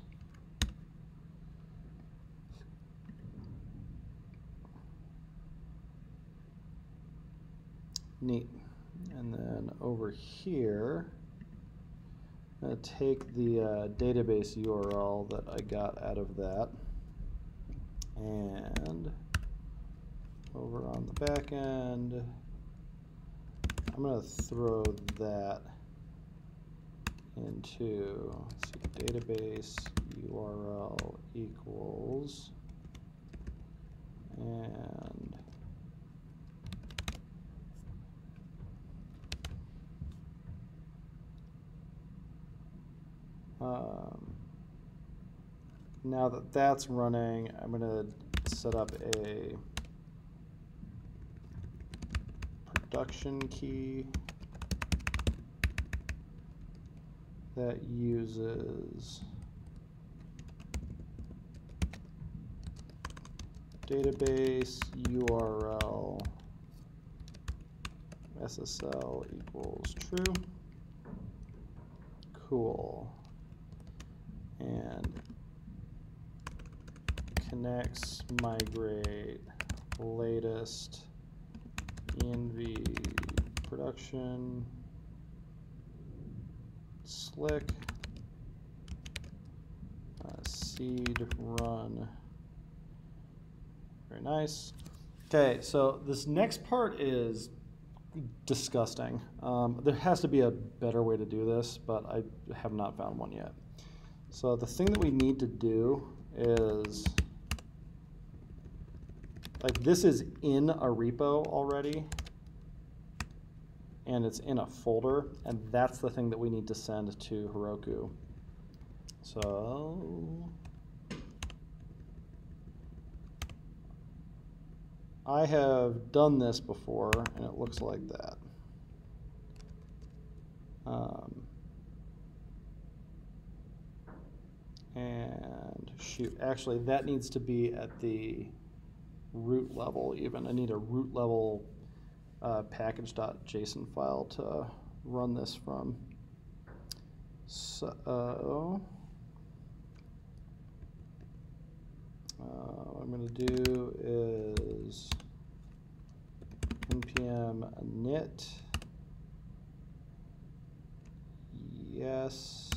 [SPEAKER 1] Neat. And then over here, I'm going to take the database URL that I got out of that, and over on the back end, I'm going to throw that into, let's see, database URL equals, and now that that's running, I'm going to set up a production key that uses database URL SSL equals true. Cool. And connects migrate latest env production slick seed run. Very nice. Okay, so this next part is disgusting. There has to be a better way to do this, but I have not found one yet. So the thing that we need to do is, like, this is in a repo already, and it's in a folder, and that's the thing that we need to send to Heroku. So I have done this before, and it looks like that. And shoot, actually, that needs to be at the root level even. I need a root level package.json file to run this from. So what I'm going to do is npm init yes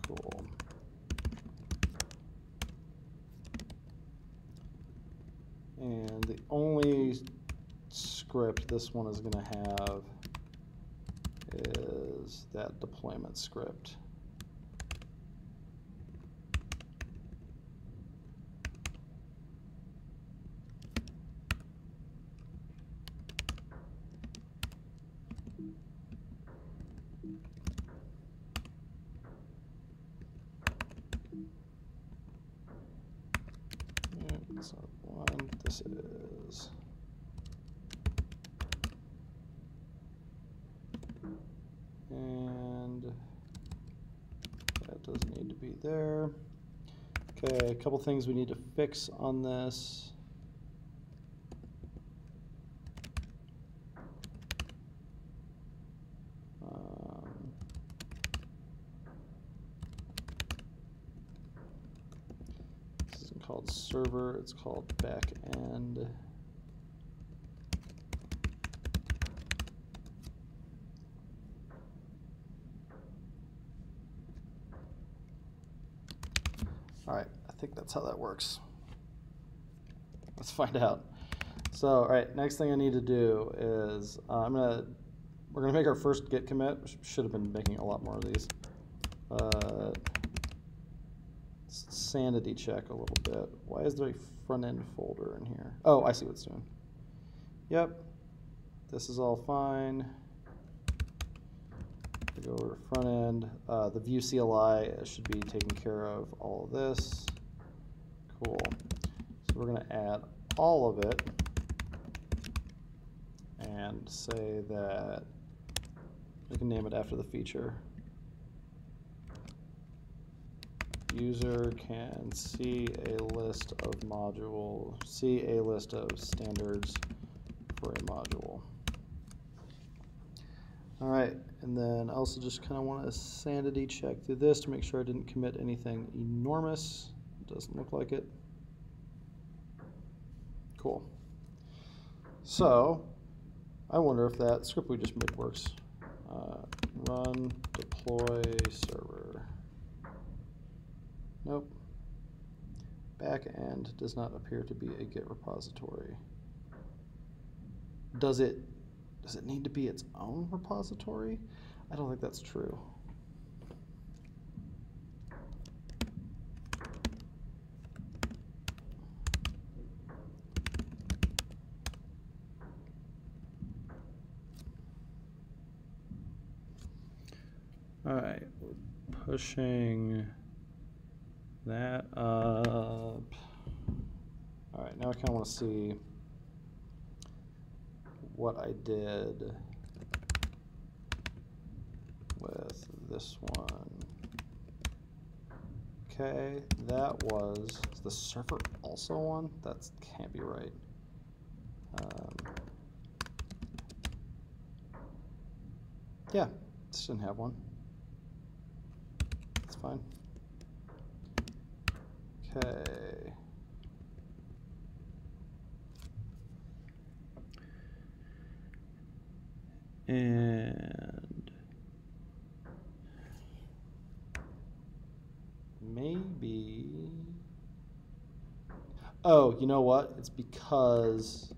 [SPEAKER 1] cool. And the only script this one is going to have is that deployment script. devices. And that doesn't need to be there. Okay, a couple things we need to fix on this. This isn't called server, it's called back end. All right, I think that's how that works. Let's find out. So, all right, next thing I need to do is we're gonna make our first git commit. Should have been making a lot more of these. Sanity check a little bit. Why is there a front end folder in here? Oh, I see what it's doing. Yep, this is all fine. Go over to front end. The view CLI should be taking care of all of this. Cool. So we're going to add all of it and say that we can name it after the feature. User can see a list of standards for a module. All right, and then I also just kind of want to sanity check through this to make sure I didn't commit anything enormous. It doesn't look like it. Cool. So I wonder if that script we just made works. Run deploy server. Nope. Backend does not appear to be a Git repository. Does it need to be its own repository? I don't think that's true. All right, we're pushing that up. All right, now I kind of want to see what I did with this one. Okay, that was, is the server also on? That can't be right. Yeah, this didn't have one. That's fine. Okay. And maybe, oh, you know what? It's because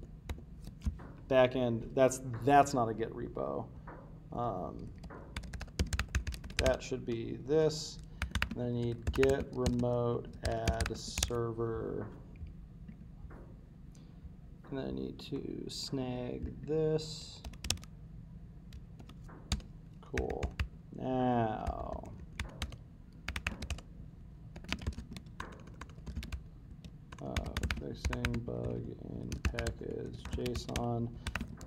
[SPEAKER 1] backend, that's not a Git repo. That should be this. Then I need git remote add server. And then I need to snag this. Cool. Now, fixing bug in package JSON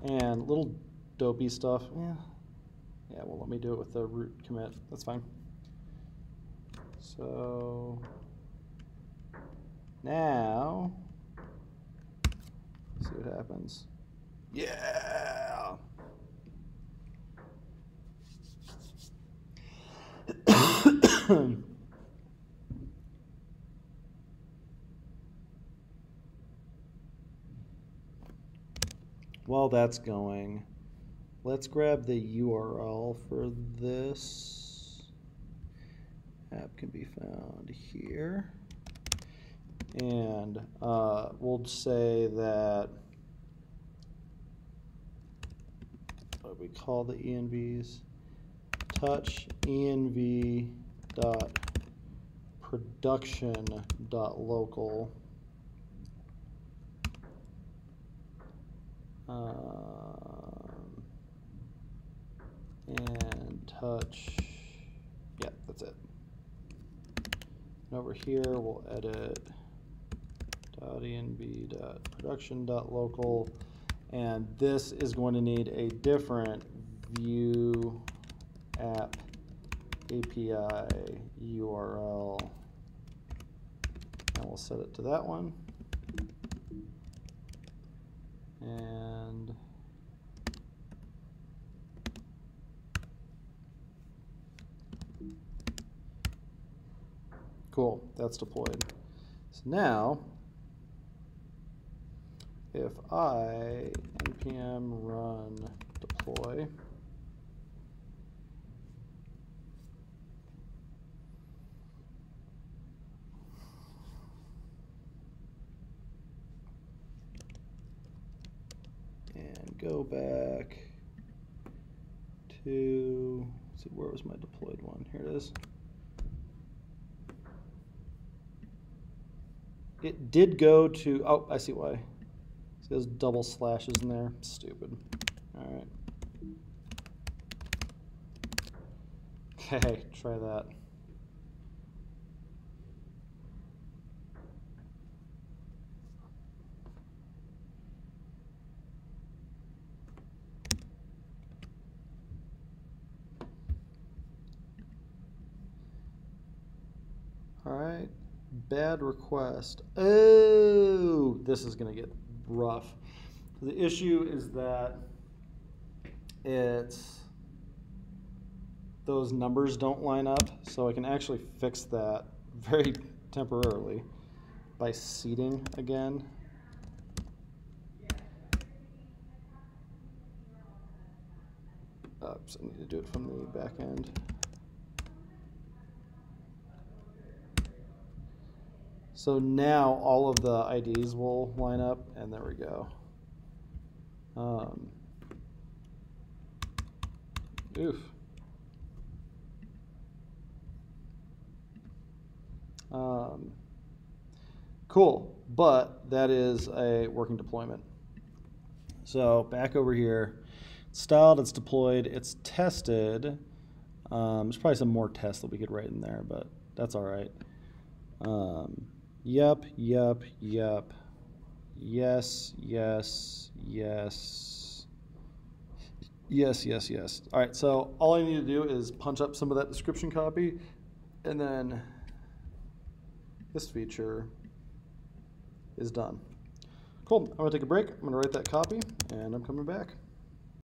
[SPEAKER 1] and little dopey stuff. Yeah, well, let me do it with the root commit. That's fine. So now, see what happens. Yeah. While that's going, let's grab the URL for this. App can be found here. And we'll say that what we call the envs, touch env dot production dot local. And touch, yeah, that's it. And over here we'll edit .env.production.local, and this is going to need a different view app API URL, and we'll set it to that one. And cool, that's deployed. So now, if I npm run deploy, and go back to, let's see, where was my deployed one? Here it is. It did go to, oh, I see why. See those double slashes in there? Stupid. All right. Okay, try that. All right. Bad request. Oh, this is going to get rough. The issue is that those numbers don't line up, so I can actually fix that very temporarily by seeding again. Oops, I need to do it from the back end. So now all of the IDs will line up, and there we go. Oof. Cool, but that is a working deployment. So back over here, it's styled, it's deployed, it's tested. There's probably some more tests that we could write in there, but that's all right. Yep. Yes. All right, so all I need to do is punch up some of that description copy, and then this feature is done. Cool, I'm gonna take a break. I'm gonna write that copy, and I'm coming back.